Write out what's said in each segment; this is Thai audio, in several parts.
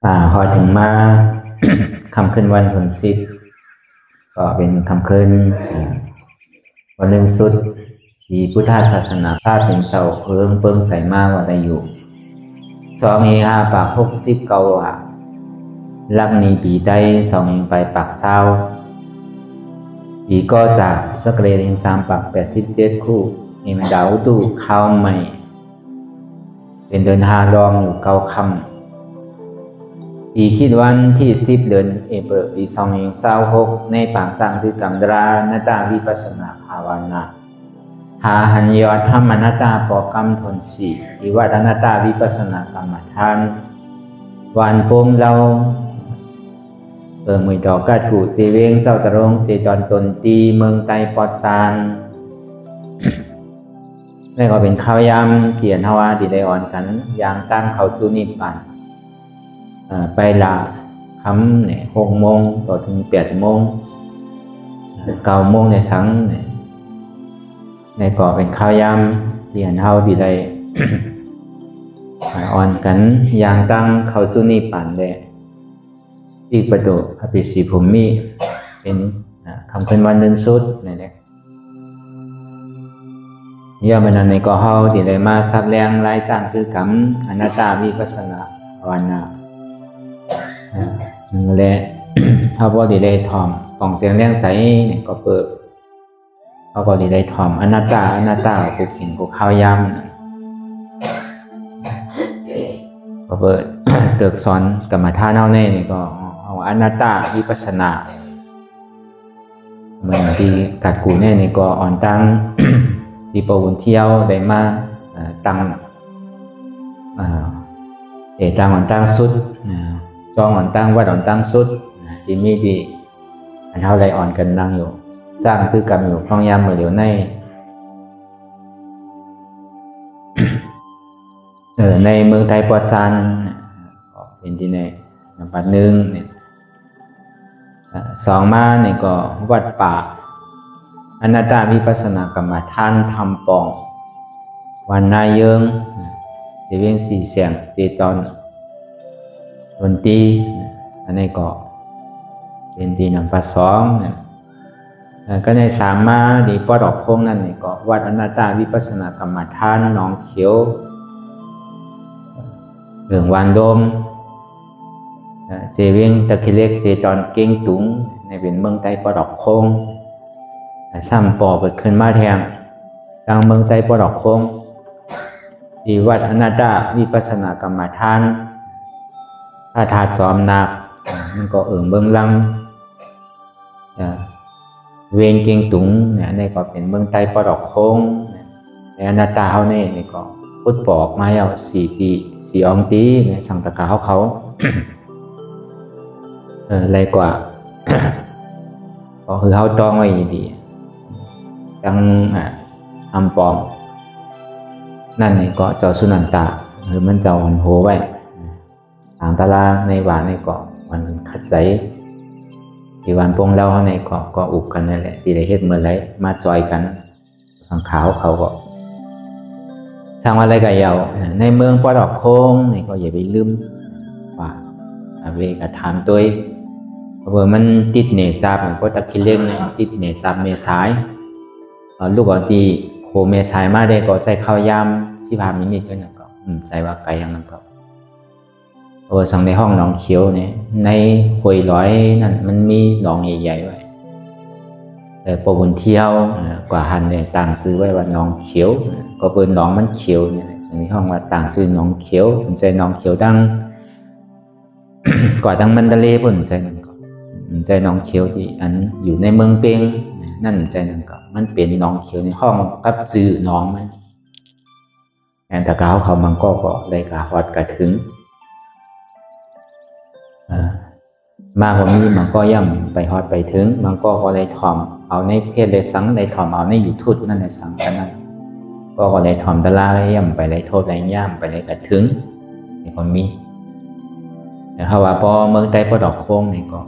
พอถึงมา คำคืนวันผลสิบก็เป็นคำคืนวันหนึ่งสุดที่พุทธศาสนาพาเป็นเสาเพิ่งใส่มากว่าได้อยู่2 เฮ 5 ปาก69ลักนี้ปีได้2 เฮงไปปากเศร้าปีก็จากสกเรน3 ปาก87 คู่เฮมดาวตู้เข้าใหม่เป็นเดินทางรองอยู่9 คำปีคิดวันที่10 เดือนเอเปรปี2026ในปางสร้างคือกรรมดรานาตาวิปัสสนาภาวนาหาหันยอดธรรมนาตาปอกรรมทนสีที่วัดนาตาวิปัสสนากรรมฐานวันปมเรามือดอกกัดกูเจเวงเจ้าตะรงเจตอนตนตีเมืองไตปอดจานนี่ก็เป็นข้าวยำเขียนทว่าที่ได้อ่อนกันอย่างตั้งเขาสุนิปันไปละคำเนี่ย6 โมงต่อถึง8 โมง9 โมงในสังในก่อเป็นข้าวยำเรียนเท่าที่ได้ อ่อนกันอย่างตั้งเขาสุนิปันเลยอีกประตูอภิสิภูมิเป็นคำคืนวันหนึ่งสุดนี่แหละย่อมันในก่อเฮาที่ได้มาซับแรงรายจานคือกรรมอนัตตาวิปัสสนาภาวนานั่นแหละถ้าบ่ได้ถ่อมของเสียงแรงใสเนี่ยก็เปิดเขาก็ได้ถ่อมอนัตตากูเห็นกูข้าวยำก็เปิด เกิดสอนกรรมฐานเอาแน่นี่ก็เอาอนัตตาวิปัสสนาเหมือนที่กัดกูแน่นี่ก็อ่อนตั้ง ที่ปวนเที่ยวได้มาตั้งตั้งอ่อนตั้งสุดจองอ่อนตั้งวัดอ่อนตั้งสุดที่มีดีอันเท่าไรอ่อนกันนั่งอยู่สร้างคือกรรมอยู่คล้องยามมือเดียวใน ในเมืองไทยปอดซานเป็นที่ในปัดหนึ่งเนี่ย2 มาเนี่ยก็วัดป่าอนัตตาวิปัสสนากรรมฐานทำปองวันนายเยิงเจเวง4 เสียงเจตอนดนตรีอันนี้ก็เป็นที่นำปัด2เนี่ยก็ใน3 มาดีปอดออกโค้งนั่นนี่ก็วัดอนัตตาวิปัสสนากรรมฐานหนองเขียวเรื่องวานโดมเจเวงตะคิเล็กเจตอนเก่งตุงในเป็นเมืองใต้ปอดออกโค้งซ้ำปอเปิดขึ้นมาแทงทางเมืองใต้ปอดออกโค้งที่วัดอนัตตาวิปัสสนากรรมฐานถ้าถาดซ้อมนักมันก็เบื้องลังเวงเก่งตุงเนี่ยนี่ก็เป็นเมืองใต้ปอดออกโค้งในอนัตตาเขาเนี่ยนี่ก็พุทธปอกมาแล้ว4 ปี4 องตีเนี่ยสังตะกาเขา อะไรกว่า ก็คือเขาต้องไว้ดีจังทำปอมนั่นนี่ก็เจ้าสุนันตาหรือมันเจ้าวันโหไว้ทางตลาในหวานในเกาะวันขัดใจที่วันปงเล่าในเกาะก็อุบกันนั่นแหละที่ได้เฮ็ดเมื่อไรมาจอยกันสังขาวเขาก็สร้างอะไรกันยาวในเมืองปอดอกโค้งนี่ก็อย่าไปลืมว่าเวกถามตัวเพราะว่ามันติดเนจับเพราะตะคิเล่งเนี่ยติดเนจับเมษายลูกอ่อนตีโคเมษายมาได้ก็ใจเข้ายาม15 มินิก็นั่นก็ใจว่าไกลอย่างนั้นก็สั่งในห้องหนองเขียวเนี่ยในห้วยร้อยนั่นมันมีหนองใหญ่ๆไว้แต่พอบนเที่ยวกว่าหันเนี่ยต่างซื้อไว้ว่าหนองเขียวก็เปิดหนองมันเขียวเนี่ยในห้องว่าต่างซื้อหนองเขียวผมใจหนองเขียวดัง กว่าดังมันทะเลผมใจนั่นก็ใจหนองเขียวที่อันอยู่ในเมืองเปียงนั่นใจนั่นก็มันเป็นหนองเขียวในห้องกับซื้อหนองมันแอนตะกาวเขามันก็ได้กาฮอดกระถึงมากกว่านี้มันก็ย่ำไปฮอดไปถึงมันก็เลยถ่อมเอาในเพศเลยสังเลยถ่อมเอาในยูทูบนั่นเลยสังกันนั่นก็เลยถ่อมตะลาเลยย่ำไปเลยโทษเลยย่ำไปเลยกระถึงนี่ก็มีแต่ถ้าว่าพอเมืองใต้พอดอกโค้งนี่ก็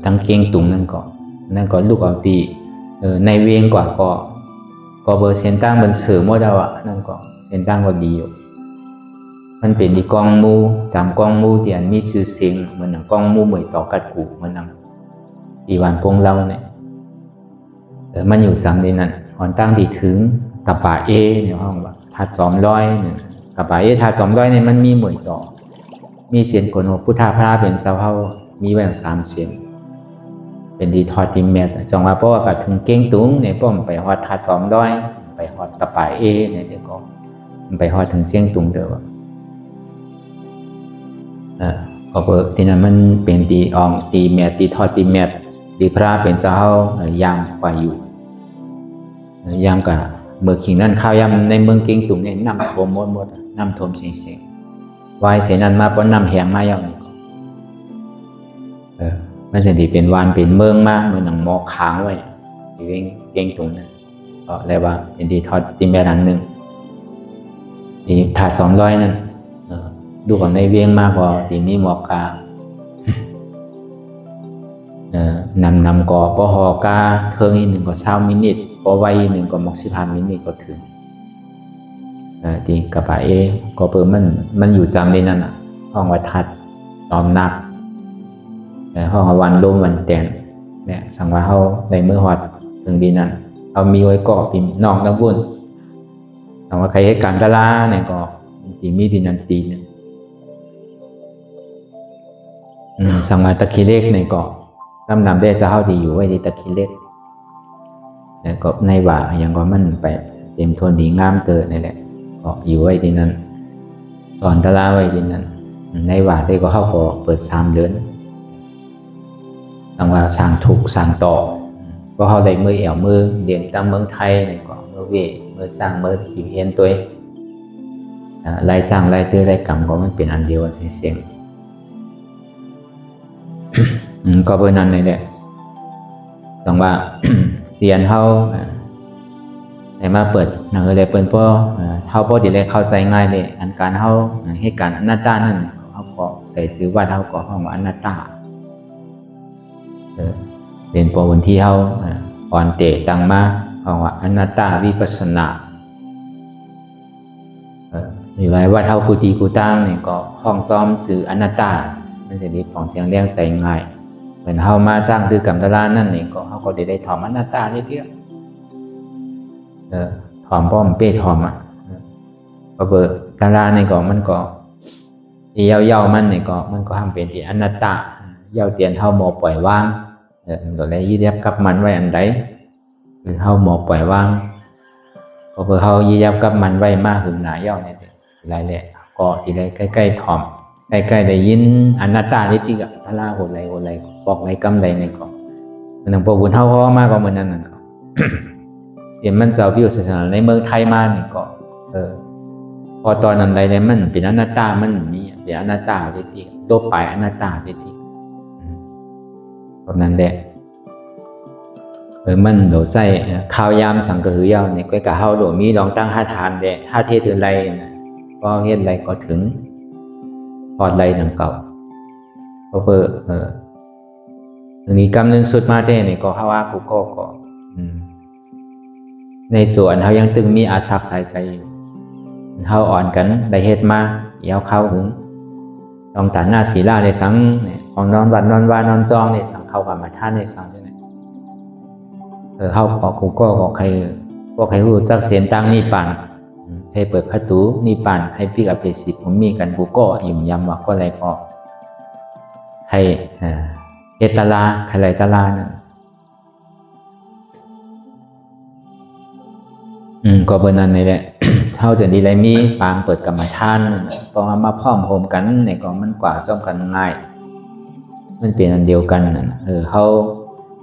ตั้งเคียงตุงนั่นก็ลูกเอาตีในเวียงกว่าก็เบอร์เซนตั้งเป็นสื่อมั่วดาวะนั่นก็เซนตั้งก็ดีอยู่ มันเป็นอีกองมูจำกองมูที่อันมีชื่อเสียงเหมือนกองมูเหมยต่อกัดกูเหมือนที่วันพงเราเนี่ยมันอยู่สังในนั้นหอนตั้งที่ถึงกับป่าเอเนี่ยห้องว่าทัด200เนี่ยกับป่าเอทัด200เนี่ยมันมีเหมยต่อมีเสียงโกนพุทธาพระเป็นเจ้าเขามีแหวน3เสียงเป็นดีทอดดิเมตจังว่าเพราะว่ากัดถึงเก่งตุ้งเนี่ยป้อมไปฮอดทัด200ไปฮอดกับป่าเอเนี่ยเดี๋ยวก็ไปฮอดถึงเชียงตุงเด้อพอเปิดที่นั้นมันเป็นตีอองตีเมตตีทอดตีเมตตีพระเป็นเจ้ายามกว่าอยู่ยามกับเมื่อขิงนั้นข้าวยามในเมืองเก่งตุงเนี่ยน้ำท่วมหมดน้ำท่วมเสียงวายเสียนั้นมาเพราะน้ำแห้งมาอย่างนี้มันจะดีเป็นวานเป็นเมืองมากเหมือนหนังหมอกค้างไว้ที่เก่งตุงนั้นก็เรียกว่าเป็นตีทอดตีเมตอันหนึ่งตีถาด200นั่นดูก่อนในเวียงมากกว่าทีนี้หมอกกานำก่อปหอกาเครื่องอีก1ก็20 มินิปไว้1ก็15 มินิก็ถึงที่กระป๋าเอก็เปิดมันอยู่จำในนั้นห้องวัดทัดตอมนักห้องวันลมวันแตนเนี่ยสังว่าเขาในเมื่อหอดถึงดีนั้นเอามีไว้ก่อพิมพ์นอกน้ำบุญสังว่าใครให้การตะลาเนี่ยก็ที่มีดินันตีเนี่ยสังวาตะคิเล็กในเกาะนำได้จะเข้าดีอยู่ไว้ในตะคิเล็กแล้วก็ในว่าอย่างก็มันไปเต็มทนดีงามเกิดนี่แหละก็อยู่ไว้ที่นั้นสอนตะลาไว้ที่นั้นในว่าได้ก็เข้าก็เปิด3 เดือนสังว่าสั่งถูกสั่งต่อก็เข้าได้มือแอวมือเรียนตามเมืองไทยในเกาะมือเวมือจ้างมืออยู่เฮียนตัวรายจ้างรายตื้อรายกรรมก็มันเป็นอันเดียวกันเสียงก็เป็นนั้นเลยแหละต้องว่า เรียนเขาในมาเปิดหนังเลยเปิดเพราะเขาพอดีเลยเข้าใจง่ายเลยอันการเขาให้การอนัตตานั่นเขาก็ใส่ชื่อว่าเขาก็ห้องว่าอนัตตาเป็นปวันที่เขาอ่อนเตะตังมาห้องว่าอนัตตาวิปัสสนาอยู่ไรว่าเท่ากูตีกูตั้งเนี่ยก็ห้องซ้อมสื่ออนัตตามันจะมีของเสียงแรงใจง่ายเหมือนเขามาจ้างคือกรรมตลาดนั่นนี่ก็เขาก็ได้ถอมอนัตตาเยอะถอมป้อมเป้ถอมก็เบิดตลาดนี่ก็มันก็ที่เย้ามันนี่ก็มันก็ทำเป็นที่อนัตตาเย้าเตียนเท่าหมอปล่อยวางก็เลยยึดยับกับมันไว้อันใดหรือเท่าหมอปล่อยวางก็เพื่อเขายึดยับกับมันไว้มากหึงหนาเย้าเนี่ยไรแหละก็ที่ไรใกล้ๆถอมใกล้ๆได้ยินอนัตตาที่ที่กับพระลาโหดไรบอกไรกำไรในก็มันต้องปบุญเท่าพ่อมากกว่ามันนั่นน่ะก็เห็นมันเจ้าพิวศาสนาในเมืองไทยมาเนี่ยก็พอตอนนั้นใดเนี่ยมันเป็นอนัตตามันมีเป็นอนัตตาที่ที่ตัวไปอนัตตาที่ที่ตอนนั้นแหละมันโดดใจข้าวยามสังกะหือยาวเนี่ยก็กะเฮาโดมีลองตั้งห้าทานแดะห้าเทศถือไรก็เฮ็ดไรก็ถึงพอดไรนังเก่าก็เพื่อถึงนี้กำเนิดสุดมาเต้เนี่ยก็เขาว่ากูก็ในส่วนเขายังตึงมีอาศักสายใจอยู่เขาอ่อนกันได้เฮ็ดมาเยาวเข้าถึงลองตัดหน้าศีลาในสังเนี่ยของนอนวันนอนวานอนจองในสังเข้ากับมาท่านในสังด้วยนะเขาขอกูก็ใครรู้จักเสียนตั้งนี่ปั่นให้เปิดประตูนี่ปั่นให้พิกอภิสิทธิ์ผมมีกันกูก็ยุ่มยำว่าก็อะไรก็ให้เอตลาใครไรตลานั่นก็เป็นนั้นนี่แหละเท่าจะดีไรมีปางเปิดกรรมฐานก็มาพร้อมโฮมกันในก็มันกว่าจ้อมกันง่ายมันเป็นอันเดียวกันเขา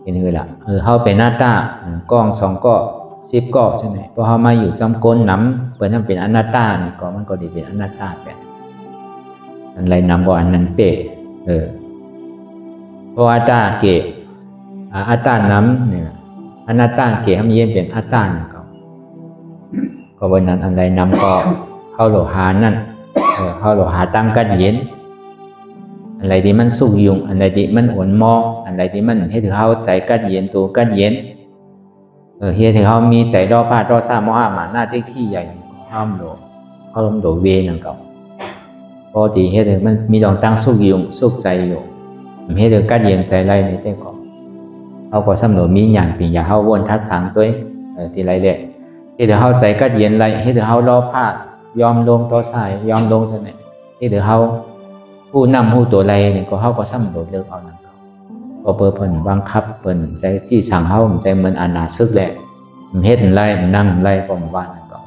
เป็นคือละเขาเป็นหน้าตากล้อง2ก้อ10ก้อใช่ไหมพอเขามาอยู่ซ้ำก้นน้ำเปิดนั่นเป็นอนัตตาเนี่ยก็มันก็ดีเป็นอนัตตาแบบอันไรนำก็อันนั้นเป๊ะเพราะอัตตาเกะอัตตาน้ำเนี่ยอนัตตาเกะทำเย็นเป็นอัตตาก็วันนั้นอันไรนำก็เข้าโลหานั่นเข้าโลหาตั้งกันเย็นอะไรที่มันสุกยุงอะไรที่มันอ่อนมออะไรที่มันให้ถือเขาใจกันเย็นตัวกันเย็นเฮียถือเขามีใจรอพาดรอซาโมหะมาหน้าที่ใหญ่ห้ามโดเวนั่นก็ พอที่เฮ็ดมันมีดองตั้งสุขอยู่สุขใจอยู่เฮ็ดกัดเย็นใจไรในแต่ก็เฮาก็สำรวจมีหยังปิอย่าเฮาวนทัดสังตัวที่ไรแหละเฮ็ดเฮาใจกัดเย็นไรเฮ็ดเฮารอพาดยอมลงต่อสายยอมลงซั่นน่ะเฮ็ดเฮาผู้นำผู้ตัวไรนี่ก็เฮาก็สำรวจเลิกเอานั่นก็เพิ่นบังคับเพิ่นใจที่สั่งเฮาใจเหมือนอาณาศึกแหละเฮ็ดไรนั่งไรก็ว่านั่นก็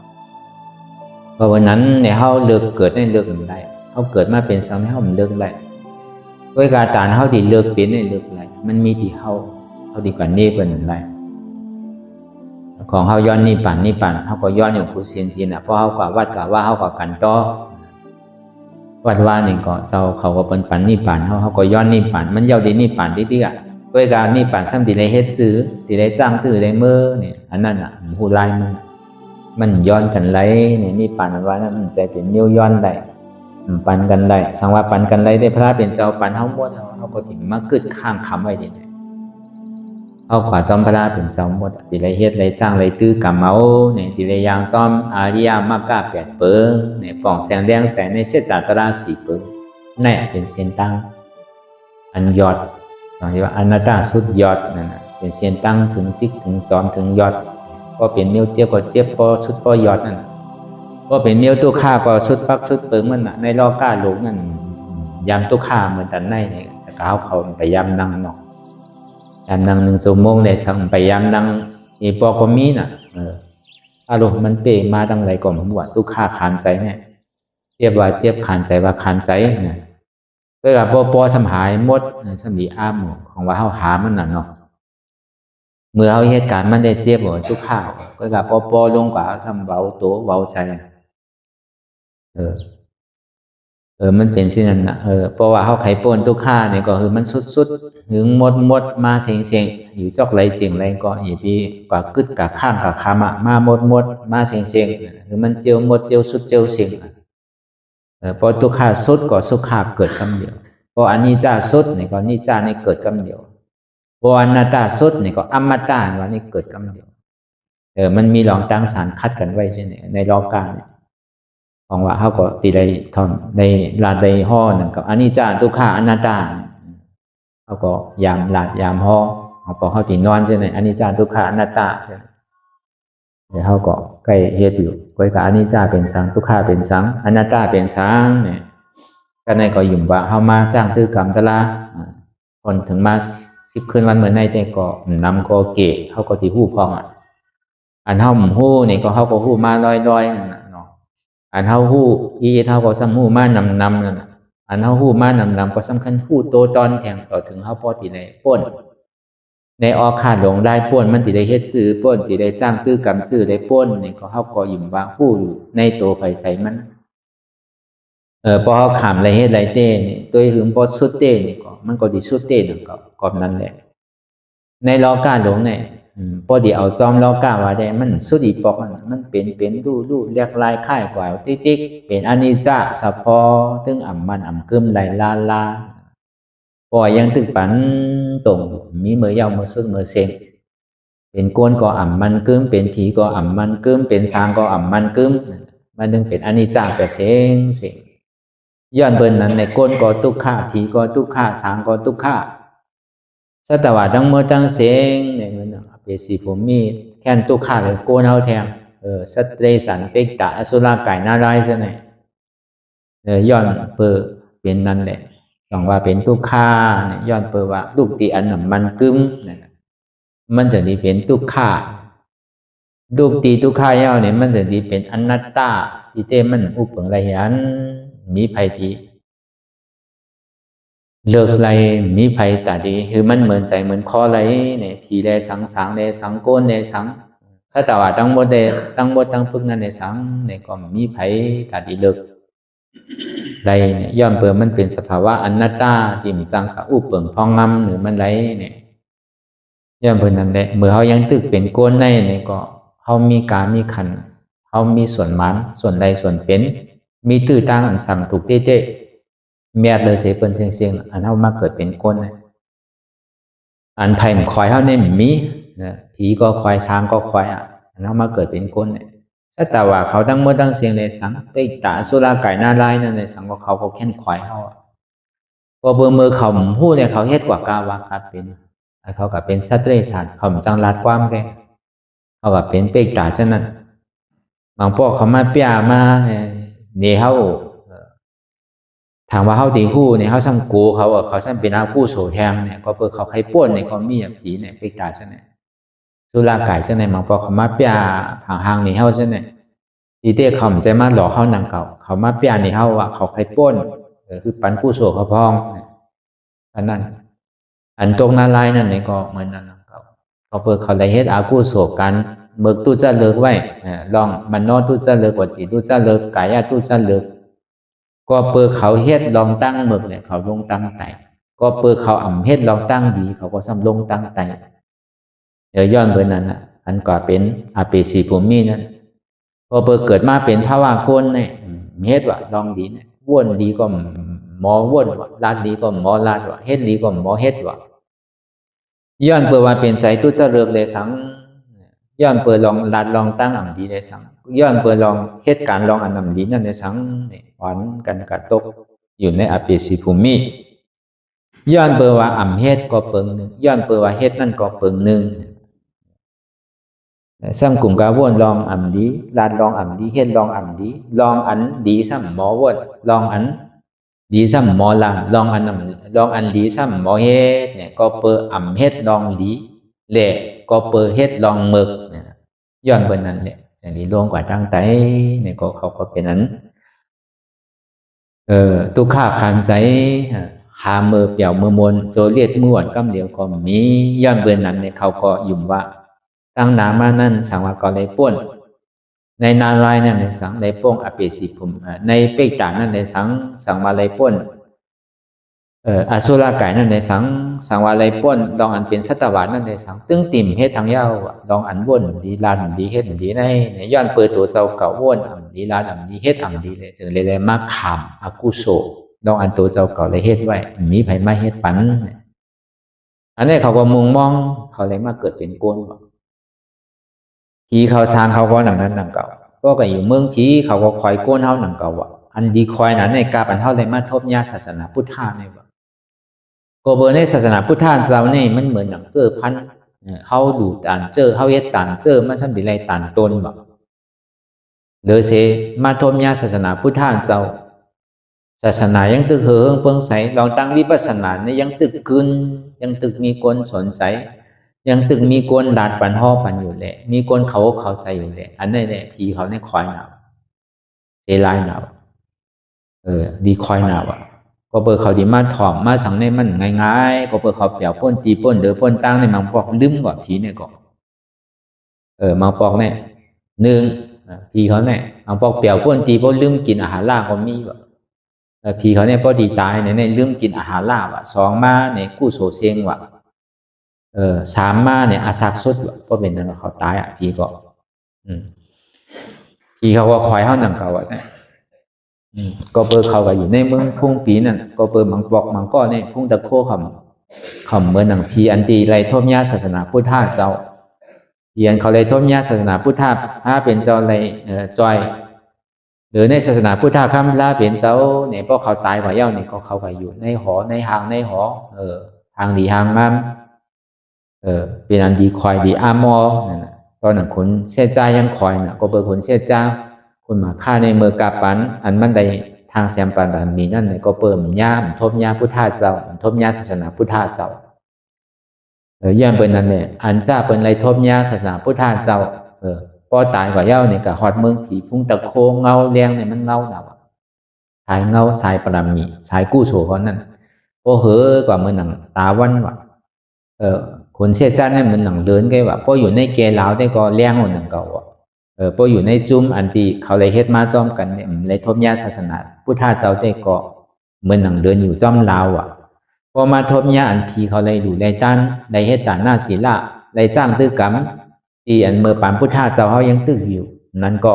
เพราะวันนั้นเนี่ยเฮาเลิกเกิดได้เลิกได้เฮาเกิดมาเป็นสังให้เฮามันเลิกได้ด้วยการตานเฮาที่เลิกเป็นได้เลิกได้มันมีที่เฮาดีกว่านี้เพิ่นได้ของเฮาย้อนนี่ปั่นเฮาก็ย้อนอยู่ผู้เซียนน่ะเพราะเฮาก็วัดก็ว่าเฮาก็กันต่อวัดว่านี่ก็เจ้าเขาก็เป็นปั่นนี่ปั่นเฮาก็ย้อนนี่ปั่นมันเย้าดีนี่ปั่นดิๆอ่ะด้วยการนี่ปั่นซ้ำที่ได้เฮ็ดซื้อที่ได้จ้างซื้อได้มื้อนี่อันนั้นน่ะผู้ลายมันย้อนกันไหลนี่ปั่นว่านั้นมันใจเป็นนิ้วย้อนได้ปั่นกันได้สังว่าปั่นกันได้ได้พระเป็นเจ้าปั่นเฮาหมดเฮาก็ถิ่มมากึดข้างคำไว้ดิเฮาขวาจอมพระเป็นเจ้าหมดที่ได้เฮ็ดได้จ้างได้ตื้อกรรมเอานี่ที่ได้ย่างจอมอาริยมรรค8เปิงนี่ป่องแสงแดงแสงในเสจตรา4เปิงแน่เป็นเส้นตั้งอันยอดที่ว่าอนัตตาสุดยอดนั่นน่ะเป็นเส้นตั้งถึงจิกถึงจอมถึงยอดก็เป็นเมียวเจี๊ยบก็เจี๊ยบก็สุดก็ยอดนั่นก็เป็นเมียวตู้ค่าก็สุดปักสุดเปิงมันน่ะในรอก้าหลงนั่นยามตู้ค่าเหมือนกันในนี่แต่เขาไปยามนั่งเนาะยามนั่ง1 ชั่วโมงได้สั่งไปยามนั่งอีปอก็มีน่ะอารมณ์มันเปมาดังไรก็มันว่าตู้ค่าขานใจเนี่ยเจี๊ยบว่าเจี๊ยบขานใจว่าขานใจเนี่ยก็กับปอสำหายหมดสำลีอ้ามของว่าเฮาหามันน่ะเนาะเมื่อเฮาเหตุการณ์มันได้เจ็บบ่ทุกข้าวก็กับปอลงกว่าซ้ำเบาตัวเบาใจมันเป็นเช่นนั้นน่ะเพราะว่าเฮาไขป่นทุกข้าเนี่ยก็คือมันสุดๆถึงหมดมาเสียงอยู่จอกไหลเสียงไรก็อีพี่กว่ากึดกะข้างกะคามะมาหมดมาเสียงคือมันเจียวหมดเจียวสุดเจียวเสียงพอทุกข้าสุดก็สุขภาพเกิดคำเดียวพออนิจจาสุดนี่ก็นิจจานี่เกิดคำเดียวพออนัตตาสุดนี่ก็อมตะว่านี่เกิดคำเดียวมันมีหลองตั้งสารคัดกันไว้ใช่ไหมในรอบการเนี่ยของว่าเขาก็ตีได้ทอนในลาดในห่อนั่นกับอนิจจาทุกขาอนัตตาเขาก็ยามลาดยามห่อเขาพอเขาตีนอนใช่ไหมอนิจจาทุกขาอนัตตาเดี๋ยวเขาก็ใกล้เฮ็ดอยู่ไว้กับอนิจจาเป็นสังทุกขาเป็นสังอนัตตาเป็นสังเนี่ยก็ในก็ยุ่มว่าเขามาจ้างตื้อกรรมตะละคนถึงมา10 คืนวันเหมือนในแต่ก็นำก็เกะเขาก็ตีหู้พองอันเฮาหู้นี่ก็เขาก็หู้มาลอยๆนั่นน่ะเนาะอันเฮาหู้อีเฮาก็ซ้ำหู้มานำนั่นน่ะอันเฮาหู้มานำก็สำคัญหู้โตตอนแทงต่อถึงเฮาพอที่ในป้นในออกขาดหลงได้ป้นมันที่ได้เฮ็ดซื้อป้นที่ได้จ้างตื้อกรรมซื้อได้ป้นนี่ก็เฮาก็ยุ่มว่าหู้อยู่ในโตไผใส่มันพอเฮาขามไรเฮ็ดไรเต้นี่ตัวหึงบ่สุดเต้นี่ก็มันก็ดิสุดเต้นั่นก็นั่นแหละในล้อกาหลงเนี่ยพอดีเอาจอมล้อกาว่าได้มันสุดอีปอกมันเป็นรูเรียกลายค่ายกว่าติ๊กเป็นอนิจจสะพอตึงอ่ำมันอ่ำกึมไหลลาปล่อยยังตึกปันตรงมีมือยาวมือสุดมือเซ็งเป็นโกนก็อ่ำมันกึมเป็นผีก็อ่ำมันกึมเป็นสางก็อ่ำมันกึมมันนึงเป็นอนิจจแต่เซ็งย้อนเบิ่นนั้นในโกนก็ทุกข์ผีก็ทุกข์สางก็ทุกข์สัตว์ทั้งหมดทั้งเสียงเนี่ยมันเปสีผมมีแค่ทุกข์เลยโกนเฮาแทงสัตว์เรสันเปกตะอสุรกายนารายใช่ไหมย้อนเปิดเป็นนั่นแหละต้องว่าเป็นทุกข์เนี่ยย้อนเปิดว่าลูกตีอันนั้นมันกึมนั่นมันจะดีเป็นทุกข์ลูกตีทุกข์ยาวเนี่ยมันจะดีเป็นอนัตตาที่เต้มันอุปเปิงไรหันมีภัยทีเลิกไรมีภัยตาดีคือมันเหมือนใจเหมือนคอไรเนี่ยผีแลสังแลสังโกนแลสังถ้าแต่ว่าตั้งหมดตั้งพึกนั่นแลสังเนี่ยก็มีภัยตาดีเลิกไรเนี่ยย้อนเปิดมันเป็นสภาวะอนัตตาที่มันสังกับอุปเปิงพองงำหรือมันไรเนี่ยย้อนเปิดนั่นแหละเมื่อเขายังตึกเป็นโกนในเนี่ยก็เขามีการมีขันเขามีส่วนมันส่วนใดส่วนเป็นมีตื้อตั้งอันสั่งถูกเต้เมียเลยเสียเป็นเสียงอันเฮามาเกิดเป็นคนอันไผ่คอยเฮาเนี่ยมีผีก็คอยช้างก็คอยอันเฮามาเกิดเป็นคน ถ้าแต่ว่าเขาตั้งเมื่อตั้งเสียงในสังไปตาสุราไก่หน้าไล่นั่นในสังของเขาแค่นควายเขาพอเบอร์มือเขาพูดเนี่ยเขาเฮ็ดกว่ากาวาครับเป็นเขากับเป็นสัตว์เลี้ยงสัตว์เขาจังรัดความแกเขากับเป็นเปกตาฉะนั้นบางพวกเขามาเปียมาเนี่ยเขาถามว่าเขาตีคู่เนี่ยเขาช่างกูเขาช่างเป็นอาคู่โสแทงเนี่ยก็เปิดเขาใครป้วนเนี่ยเขามีอย่างผีเนี่ยเปกตาฉะนั้นสุราไก่ฉะนั้นบางพวกเขามาเปียผ่างหางเนี่ยเขาฉะนั้นทีเดียเขาใจมาหลอกเขานางเก่าเขามาเปียเนี่ยเขาว่าเขาใครป้วนคือปันกู้โสเขาพองอันนั้นอันตรงนาลายนั่นเนี่ยก็เหมือนนั้นเขาเปิดเขาได้เฮ็ดอากู้โสกันเบิกตู้จะเลิกไว้ลองมันนอตู้จะเลิกกว่าจีตู้จะเลิกกายตู้จะเลิกก็เปิดเขาเฮ็ดลองตั้งเบิกเนี่ยเขาลงตั้งไตก็เปิดเขาอ่ำเฮ็ดลองตั้งดีเขาก็ซ้ำลงตั้งไตเดี๋ยวย้อนไปนั้นอ่ะอันก็เป็นอาเปสีภูมินั่นพอเปิดเกิดมาเป็นภาวะคนเนี่ยเฮ็ดว่าลองดีเนี่ยว่นดีก็หมอว่นลาดดีก็หมอลาดว่าเฮ็ดดีก็หมอเฮ็ดว่าย้อนเปิดว่าเป็นใจตู้จะเลิกเลยสังย้อนเปิดลองลาดลองตั้งอ่ำดีเลยสังย้อนเปิดลองเฮ็ดการลองอันนำดีนั่นเลยสังเนี่ยหวานกันกระตกอยู่ในอาเปสีภูมิย้อนเปิดว่าอ่ำเฮ็ดก็เปิงหนึ่งย้อนเปิดว่าเฮ็ดนั่นก็เปิงหนึ่งซ้ำกลุ่มกาวนลองอ่ำดีลาดลองอ่ำดีเฮ็ดลองอ่ำดีลองอันดีซ้ำหมอวนลองอันดีซ้ำหมอลาลองอันลองอันดีซ้ำหมอเฮ็ดเนี่ยก็เปิดอ่ำเฮ็ดลองดีเละก็เปิดเฮ็ดลองหมึกเนี่ยย้อนเปิดนั้นเนี่ยอย่างนี้ลงกว่าตั้งใจเนี่ยก็เขาก็เป็นนั้นตุค่าขันใสหามือเปี่ยวมือมนโจเลียดมือหวนกำเดียวก็มีย้อนเปิดนั้นเนี่ยเขาก็ยุ่มว่าตั้งนามานั่นสังวาก็เลยป้วนในนารายนั่นในสังในป้งอเปสีภูมิในเปกตานั่นในสังมาเลยป้วนอสุราไก่นั่นในสังวาเลยป้วนลองอันเป็นสัตวานั่นในสังตึ้งติ่มเฮ็ดทางยาวลองอันว่นดีลานดีเฮ็ดดีในย้อนเปิดตัวเสาเก่าว่นอ่ำดีลานอ่ำดีเฮ็ดอ่ำดีเลยจึงเลยมาขามอากุโสลองอันตัวเจ้าเก่าเลยเฮ็ดไว้มีไผมาเฮ็ดปันอันนี้เขาก็มุงมองเขาเลยมาเกิดเป็นโกนผีเขาทางเขาก็หนังนั้นหนังเก่าก็อยู่เมืองผีเขาก็คอยโกนเฮาหนังเก่าอันดีคอยนั้นในกาปันเฮาเลยมาทบญาศาสนาพุทธาเนี่ยก็เบอร์ในศาสนาพุทธาเราเนี่ยมันเหมือนหนังเจอพันเฮาดูต่างเจอเฮาเฮ็ดต่างเจอมันช่างดีไรต่างตนบ่เดอเสมาทบญาศาสนาพุทธาเราศาสนายังตึกเฮืองเพิ่งใสลองตั้งวิปัสสนาเนี่ยยังตึกกึนยังตึกมีคนสนใจยังตึกมีกวนลาดปันห่อปันอยู่แหละมีกวนเขาใจอยู่แหละอันนี้เนี่ยผีเขาเนี่ยคอยหนาวเจลายหนาวดีคอยหนาวก็เปิดเขาดีมาถ่อมมาสังในมันง่ายๆก็เปิดเขาเปี่ยวป้นตีป้นเดือป้นตั้งในมังปอกลืมกว่าผีเนี่ยก็มังปอกเนี่ยหนึ่งผีเขาเนี่ยมังปอกเปี่ยวป้นตีป้นลืมกินอาหารล่าก็มีแบบผีเขาเนี่ยพอดีตายเนี่ยลืมกินอาหารล่าสองมาเนี่ยกู้โสเซงสามมาเนี่ยอาศักสุดก็เป็นนั่นเขาตายผีก็ผีเขาก็คอยเขาหนังเขาเนี่ยก็เปิดเขาก็อยู่ในเมืองพุ่งปีนั่นก็เปิดมังบอกมังก็เนี่ยพุ่งตะโคคำเมืองหนังผีอันตีไรทบญาศาสนาพุทธาเจ้าเรียนเขาเลยทบญาศาสนาพุทธาถ้าเป็นเจ้าไรจอยหรือในศาสนาพุทธาคำลาเป็นเจ้าเนี่ยพอเขาตายว่าเย้าเนี่ยก็เขาก็อยู่ในหอในหางในหอทางดีทางมั่มเป็นอันดีคอยดีอามอนั่นนะตอนนั้นคนเสียใจยังคอยนะก็เปิดคนเสียใจคนมาฆ่าในเมืองกาปันอันมันใดทางแซมปันมีนั่นเนี่ยก็เปิดย่ามทบย่าพุทธาเจ้าทบย่าศาสนาพุทธาเจ้าย่ามเป็นนั่นเนี่ยอันจ้าเป็นไรทบย่าศาสนาพุทธาเจ้าพอตายกว่าเย้าเนี่ยกับฮอดเมืองผีพุ่งตะโคเงาเลี้ยงเนี่ยมันเงาหนาวสายเงาสายปรามีสายกู้โฉเขานั่นโอ้เหอกว่าเมืองหนังตาวันว่ะคนเชี่ยวชาญเนี่ยมันหนังเดินไงว่าพออยู่ในเกล้าได้ก็เลี้ยงคนหนังเก่าพออยู่ในจุ่มอันที่เขาเลยเฮ็ดมาจ้อมกันเนี่ยเลยทบญาศาสนาพุทธาเจ้าได้ก็เหมือนหนังเดินอยู่จ้อมลาวพอมาทบญาอันพีเขาเลยดูเลยต้านเลยเฮ็ดตาหน้าศีละเลยจ้างตื้อกรรมที่อันเมื่อปานพุทธาเจ้าเขายังตื้ออยู่นั้นก็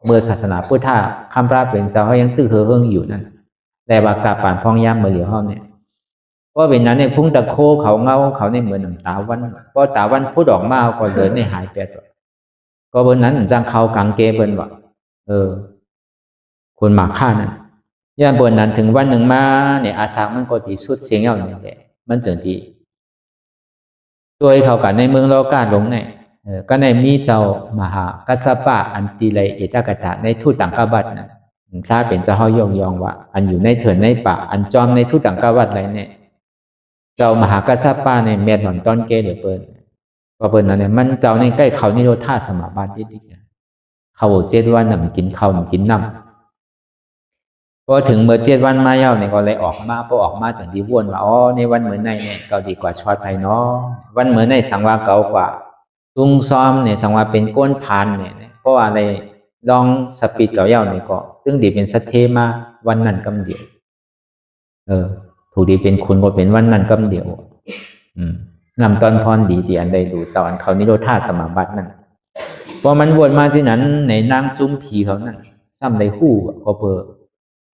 เมื่อศาสนาพุทธาคำราเป็นเจ้าเขายังตื้อเฮืองอยู่นั่นแต่ว่ากาปานพองย่ำเมื่อเหลียวห้องเนี่ยเพราะเป็นนั้นเนี่ยพุ่งตะโคเขาเงาเขาในเหมือนหนังตาวันเพราะตาวันพูดออกมาก็เดินในหายไป ก็บนนั้นจังเขากังเกเบิ้นว่าคนหมาฆ่านั่นย่าบนนั้นถึงวันหนึ่งมาเนี่ยอาสามันก็ดีสุดเสียงเอาเนี่ยแหละมันจึงดีโดยเขากันในเมืองโลกาหลงเนี่ยก็ในมีเจ้ามหากัสสปะอันติไลเอตากตะในทูตต่างกบัดนะถ้าเป็นเจ้าเฮายองว่าอันอยู่ในเถินในป่าอันจอมในทูตต่างกบัดไรเนี่ยเจ้ามหากัสสปะในเมียนหล่อนตอนเกเดือเปิ้นก็เปิ้นนั่นเนี่ยมันเจ้าในใกล้เขานิโรธาสมาบัติดิเขา7 วันน่ะมันกินข้าวมันกินน้ำพอถึงเมื่อ7 วันมาเย้าเนี่ยก็เลยออกมาพอออกมาจากดีวนว่าอ๋อในวันเหมือนในเนี่ยเก่าดีกว่าชอดไผเนาะวันเหมือนในสังวาเก่ากว่าลุงซ้อมเนี่ยสังวาเป็นก้นพานเนี่ยเพราะว่าอะไรลองสปีดเก่าเย้าเนี่ยก็ซึ่งดีเป็นสัทเทมาวันนั้นกำเดียวถูกดีเป็นคุณก็เป็นวันนั้นกำเดียวนำตอนพรดีที่อันใดดูสอนเขานิโรธาสมาบัตินั่นพอมันวนมาที่นั้นในนางจุ้มผีเขานั่นซ้ำในหูเขาเปิด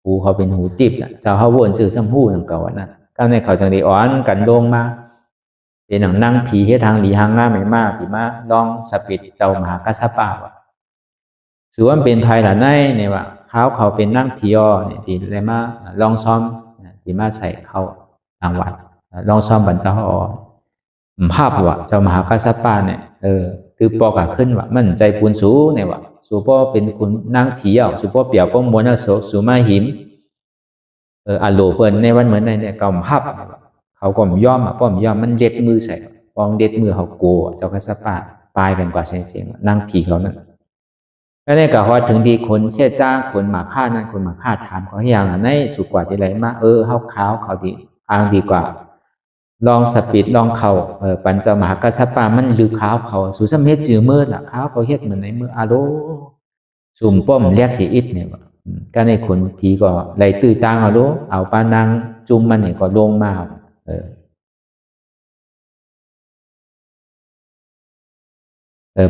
หูเขาเป็นหูติบน่ะเจ้าเขาวนชื่อซ้ำหูอย่างเก่านั่นก็ในเขาจังได้อ่อนกันลงมาเป็นหนังนั่งผีที่ทางหลีหางหน้าไม่มากที่มาลองสปิดเจ้ามหากัสสปะว่ะถือว่าเป็นภายหลังในเนี่ยว่าเขาเป็นนั่งผีอ้อเนี่ยที่เลยมาลองซ้อมที่มาใส่เข้าทางวัดลองซ้อมบรรเจ้าอ้อภาพว่าเจ้ามหากัสสปะเนี่ยคือปอกขึ้นว่ามันใจปูนสูเนี่ยว่าสูพ่อเป็นคุณนั่งผีเอาสูพ่อเปี่ยวก็มวนสูมาหิมอโลเปิ้นในวันเหมือนในเนี่ยก็ภาพเขาก็ย่อมป้อมย่อมมันเด็ดมือใส่ปองเด็ดมือเขาโกเจ้ากัสสปะปลายกันกว่าเสียงนั่งผีเขานั่นก็ได้กล่าวว่าถึงดีคนเชี่ยจ้างคนหมาฆ่านั่นคนหมาฆ่าถามเขาให้อย่างในสุกว่าที่ไรมาเขาดีอ้างดีกว่าลองสปิดลองเขาปัญจมหากัสสปะมันลือขาวเขาสุสัมเฮ็ดจือมืดขาวเขาเฮ็ดเหมือนในมืออาโลสุ่มป้อมเรียกสีอิดเนี่ยก็ในคนผีก็ไหลตื้อตางอาโลเอาปานางจุ่มมันเนี่ยก็ลงมา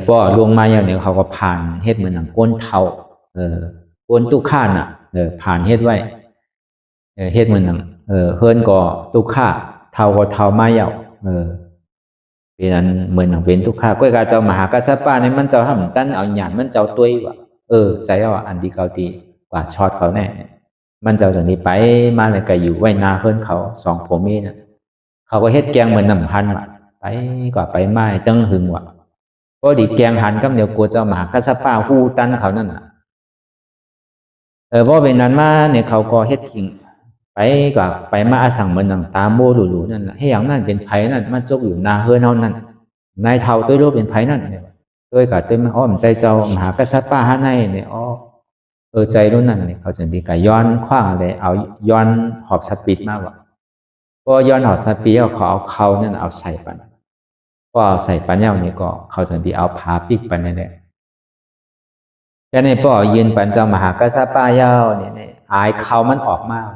ป้อลงมาอย่างนี้เขาก็ผ่านเฮ็ดเหมือนหนังก้นเทาก้นตุข่าน่ะผ่านเฮ็ดไว้เฮ็ดเหมือนหนังเฮิรนก็ตุข่าเทาก็เทามาเยาเป็นนั้นเหมือนหนังเป็นตุข่าก้อยกาเจ้ามหากัสสปะเนี่ยมันเจ้าทำตั้นเอาหยาดมันเจ้าตัวว่ะใจเอาอันดีเกาตีกว่าช็อตเขาแน่มันเจ้าจากนี้ไปมาเลยก็อยู่ไว้นาเฮิรนเขา2 ผัวเมียน่ะเขาก็เฮ็ดแกงเหมือนน้ำพันว่ะไปกว่าไปไม้ตั้งหึงว่ะก็ดีแกงหันกับเดี๋ยวกูเจ้ามหากัสสปะฮู้ตันเขานั่นน่ะเพราะเป็นนั้นมาเนี่ยเขาก็เฮ็ดขิงไปกว่าไปมาอาสั่งเหมือนหนังตาโมหลูๆนั่นแหละให้อย่างนั้นเป็นไผนั่นมันจกอยู่นาเฮือนเฮานั่นนายเท่าตัวโลเป็นไผนั่นเนี่ยด้วยกับตัวมันอ้อมใจเจ้ามหากัสสปะหาในเนี่ยใจรุ่นนั้นเนี่ยเขาจึงดีกับย้อนคว้างเลยเอาย้อนหอบสปีดมากว่ะก็ย้อนหอบสปีดเขาเนี่ยเอาใส่ปันก็เอาใส่ปันเย้านี่ก็เขาจึงดีเอาผาปิกปันนี่แหละแต่ในป้อยืนปันเจ้ามหากัสสปะเย้าเนี่ยอายเขามันออกมาก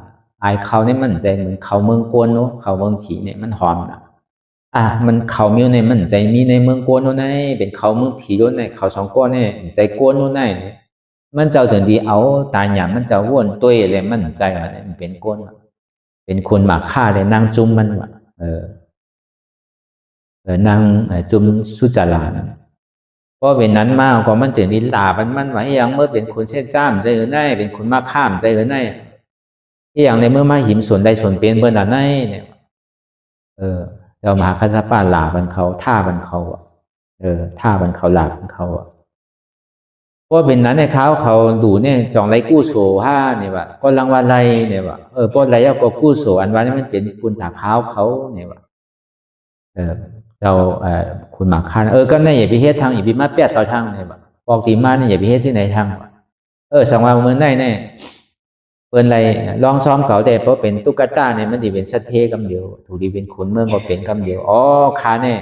อายเขาเนี่ยมันใจเหมือนเขาเมืองกวนเนาะเขาเมืองผีเนี่ยมันหอมนะมันเขามีในมันใจมีในเมืองกวนโน่นไงเป็นเขาเมืองผีโน่นไงเขา2 ก้อนเนี่ยใจกวนโน่นไงมันเจ้าถึงดีเอาตาหยามันเจ้าวนตัวเลยมันใจอะไรมันเป็นกวนเป็นคนหมาฆ่าเลยนั่งจุ่มมันว่ะนั่งจุ่มสุจารานะเพราะเป็นนั้นมากกว่ามันจึงดีลามันไว้อย่างเมื่อเป็นคนเช่นจ้ามใจได้เป็นคนมาข้ามใจได้ที่อย่างในเมื่อมาหิมส่วนใดส่วนเป็นเบอร์นั้นเนี่ยเจ้ามหากัสสปะหลาบันเขาท่าบันเขาท่าบันเขาหลาบันเขาเพราะเป็นนั้นในเขาดูเนี่ยจองไรกู้โสห้าเนี่ยว่ะก็รางวัลไรเนี่ยว่ะพอไรก็กู้โสอันวันนี้มันเป็นคุณถาเขาเนี่ยว่ะเจ้าคุณหมากคันก็ในอย่าไปเฮ็ดทางอย่าไปมาแปดต่อทางเนี่ยว่ะบอกตีมาเนี่ยอย่าไปเฮ็ดที่ไหนทางสังวาเมืองได้แน่เปิ้นไรลองซ้อมเขาแต่เพราะเป็นตุ๊กตาเนี่ยมันดีเป็นสัตเทกำเดียวถูกดีเป็นขุนเมืองก็เป็นกำเดียวคาเนี่ย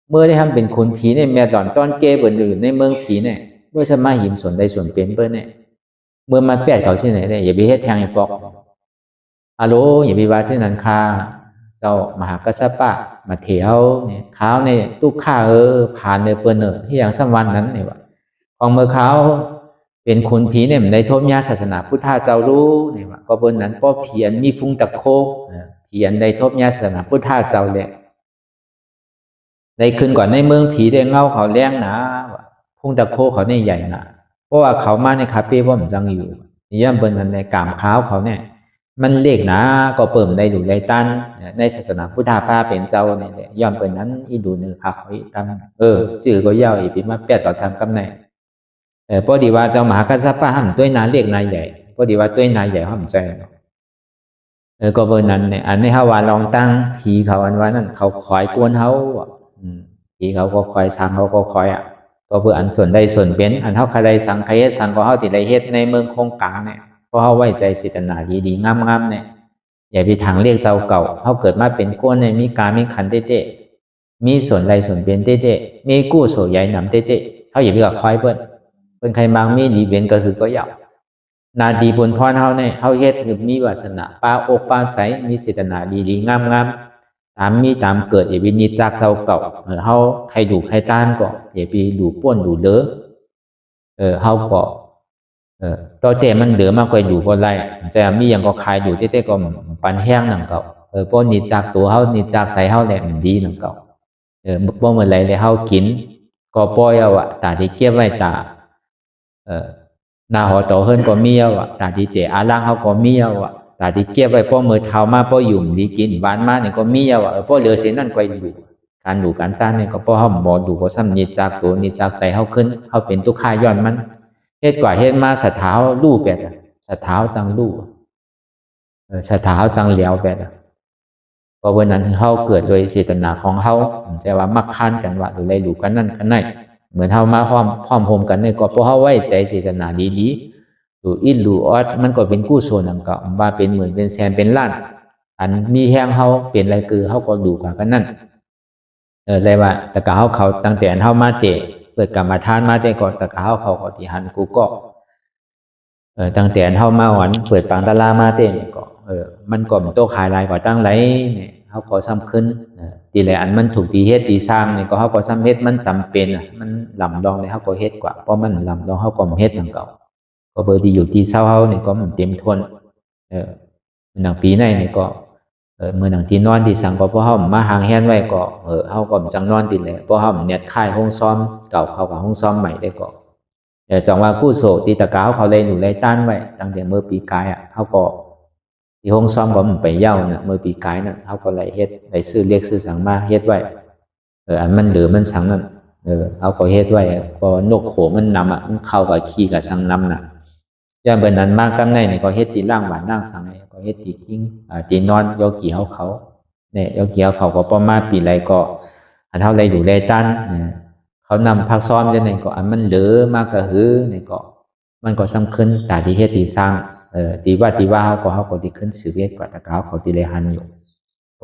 เมื่อได้ทำเป็นขุนผีเนี่ยแม่ตอนต้นเก้เปิ้นอื่นในเมืองผีเนี่ยเมื่อสมาหิมส่วนใดส่วนเป็นเปิ้นเนี่ยเมื่อมาแปดเขาที่ไหนเนี่ยอย่าไปเฮ็ดแทงไอ้ปอกอาโลอย่าไปว่าที่นั้นคาเจ้ามหากัสสปะมาเถียวเนี่ยเขาเนี่ยตุ๊กข้าผ่านเนี่ยเปิ้นที่อย่างสัมวันนั้นเนี่ยว่าของเมื่อเขาเป็นคนผีเนี่ยในทบญาศาสนาพุทธาเจ้ารู้เนี่ยว่าก็บนนั้นก็เพียนมีพุงตะโคเพียนในทบญาศาสนาพุทธาเจ้าเลยในคืนก่อนในเมืองผีได้เงาเขาแรงนะ พงตะโคเขาเนี่ยใหญ่นะเพราะว่าเขามาในคาเฟ่ว่ามันจังอยู่ย่อมเป็นในกามข้าวเขาเนี่ยมันเล็กนะก็เปิ่มได้ดูได้ตันในศาสนาพุทธาพาเป็นเจ้าเนี่ยย่อมเป็นนั้นอีดูหนึ่งครับอีกำจื่อก็ยาวอีกปีมาแปดต่อทำกำไนพอดีว่าเจ้ามหากัสสปะห้ามด้วยนาเล็กนายใหญ่พอดีว่าด้วยนายใหญ่ห้ามใจก็เบอร์นั้นเนี่ยอันนี้ฮาวาลองตั้งทีเขาอันว่านั่นเขาคอยกวนเขาทีเขาก็คอยสั่งเขาก็คอยก็เพื่ออันส่วนใดส่วนเป็นอันเท่าใครสั่งใครเฮ็ดสั่งก็เท่าติดไรเฮ็ดในเมืองคงกลางเนี่ยเพราะเขาไว้ใจศิตนาดีๆงามๆเนี่ยอย่าไปทางเรียกเจ้าเก่าเขาเกิดมาเป็นก้นในมีการมีขันเต้ๆมีส่วนใดส่วนเป็นเต้ๆมีกู้โสใหญ่หนำเต้ๆเขาอย่าไปกับคอยเปิ้นใครบางมีดีเว้นก็คือก็ยาวนาดีบุญพรเฮาเนี่ยเฮาเฮ็ดคือมีวาสนาป้าอกป้าใสมีศิตนาดีๆงามๆตามมีตามเกิดอย่าไปนิจากเจ้าเก่าเฮาใครดูใครต้านก็อย่าไปดูป้วนดูเลอเฮาก็ต่อแต่มันเหลือมากกว่าดูก็ไรจะมีอย่างก็ขายดูเต้ๆก็ปันแห้งนั่นเก่าป้นนิจากตัวเฮานิจากใจเฮาแหละมันดีนั่นเก่าบ่เมื่อไรเลยเฮากินก็ปล่อยเอาตาที่เก็บไว้ตานาหอโตเฮิรนก็มีตาที่เตะอาล่างเขาก็มีตาที่เก็บไว้ป้อมือเท้ามาป้อหยุ่มดีกินหวานมาเนี่ยก็มีป้อเหลือเส้นนั่นก็อยู่การดูการต้านเนี่ยก็ป้อเขาหมอดูก็ซ้ำนิจากตัวนิจากใจเขาขึ้นเขาเป็นตุกขาย้อนมันเฮ็ดกว่าเฮ็ดมาสะเท้าลู่แปดสะเท้าจังลู่สะเท้าจังเหลียวแปดเพราะวันนั้นเขาเกิดโดยเจตนาของเขาจะว่ามักค้านกันว่าหรืออะไรดูกันนั่นกันไหนเหมือนเฮามาพร้อมโฮมกันเนี่ยก็เพราะเฮาไว้ใจเจตนาดีๆดูอินดูออดมันก็เป็นกู้โซนนั่นก็ว่าเป็นหมื่นเป็นแสนเป็นล้านอันมีแห้งเฮาเป็นอะไรคือเฮาก็ดูกันนั่นเลยว่าตะกะเฮาเขาตั้งแต่เฮามาเตะเปิดกรรมฐานมาแต่ก็ตะกะเฮาเขาก็ที่หันกูก็ตั้งแต่เฮามาหวันเปิดปังตะลามาเตะก็มันก็มันโตขายลายกว่าตั้งไหลเนี่ยเฮาก็ซ้ำขึ้นทีแรกอันมันถูกตีเฮ็ดตีสร้างเนี่ยก็เฮาก็ซ้ำเฮ็ดมันจำเป็นมันลำลองเลยเฮาก็เฮ็ดกว่าเพราะมันลำลองเฮาก็เฮ็ดนั่นเก่าก็เบอร์ที่อยู่ที่เศร้าเฮาเนี่ยก็มันเต็มทนหนังปีในเนี่ยก็มื้อหนังที่นอนที่สั่งก็เพราะเฮามาหางแฮนไว้ก็เฮาก็จังนอนติดเลยเพราะเฮาเน็ตค่ายห้องซ้อมเก่าเข้ากับห้องซ้อมใหม่ได้ก็จังว่ากู้โสตีตะกาเขาเลยอยู่เลยต้านไว้ตั้งแต่เมื่อปีกายเฮาก็ที่ห้องซ้อมก็มันไปเย้าเมื่อปีกายเขาก็เลยเฮ็ดได้ซื้อเรียกซื้อสั่งมาเฮ็ดไว้อันมันเหลือมันสั่งนั่นเขาก็เฮ็ดไว้ก็นกโขมันนำมันเข้ากับขี้กับสั่งนำอย่างเบอร์นั้นมากกำไนเนี่ยก็เฮ็ดตีล่างหวานล่างสั่งก็เฮ็ดตีกิ้งตีนอนโยกี่เขาเนี่ยโยกี่เขาก็ประมาณปีไรก็อันเท่าไรอยู่ไรตันเขานำพักซ้อมจะไหนก็อันมันเหลือมากกระหือเนี่ยก็มันก็ซ้ำขึ้นแต่ที่เฮ็ดตีสร้างตีว่าเขาก็ดีขึ้นสืบเวทกว่าตะกาวเขาตีเลยหันอยู่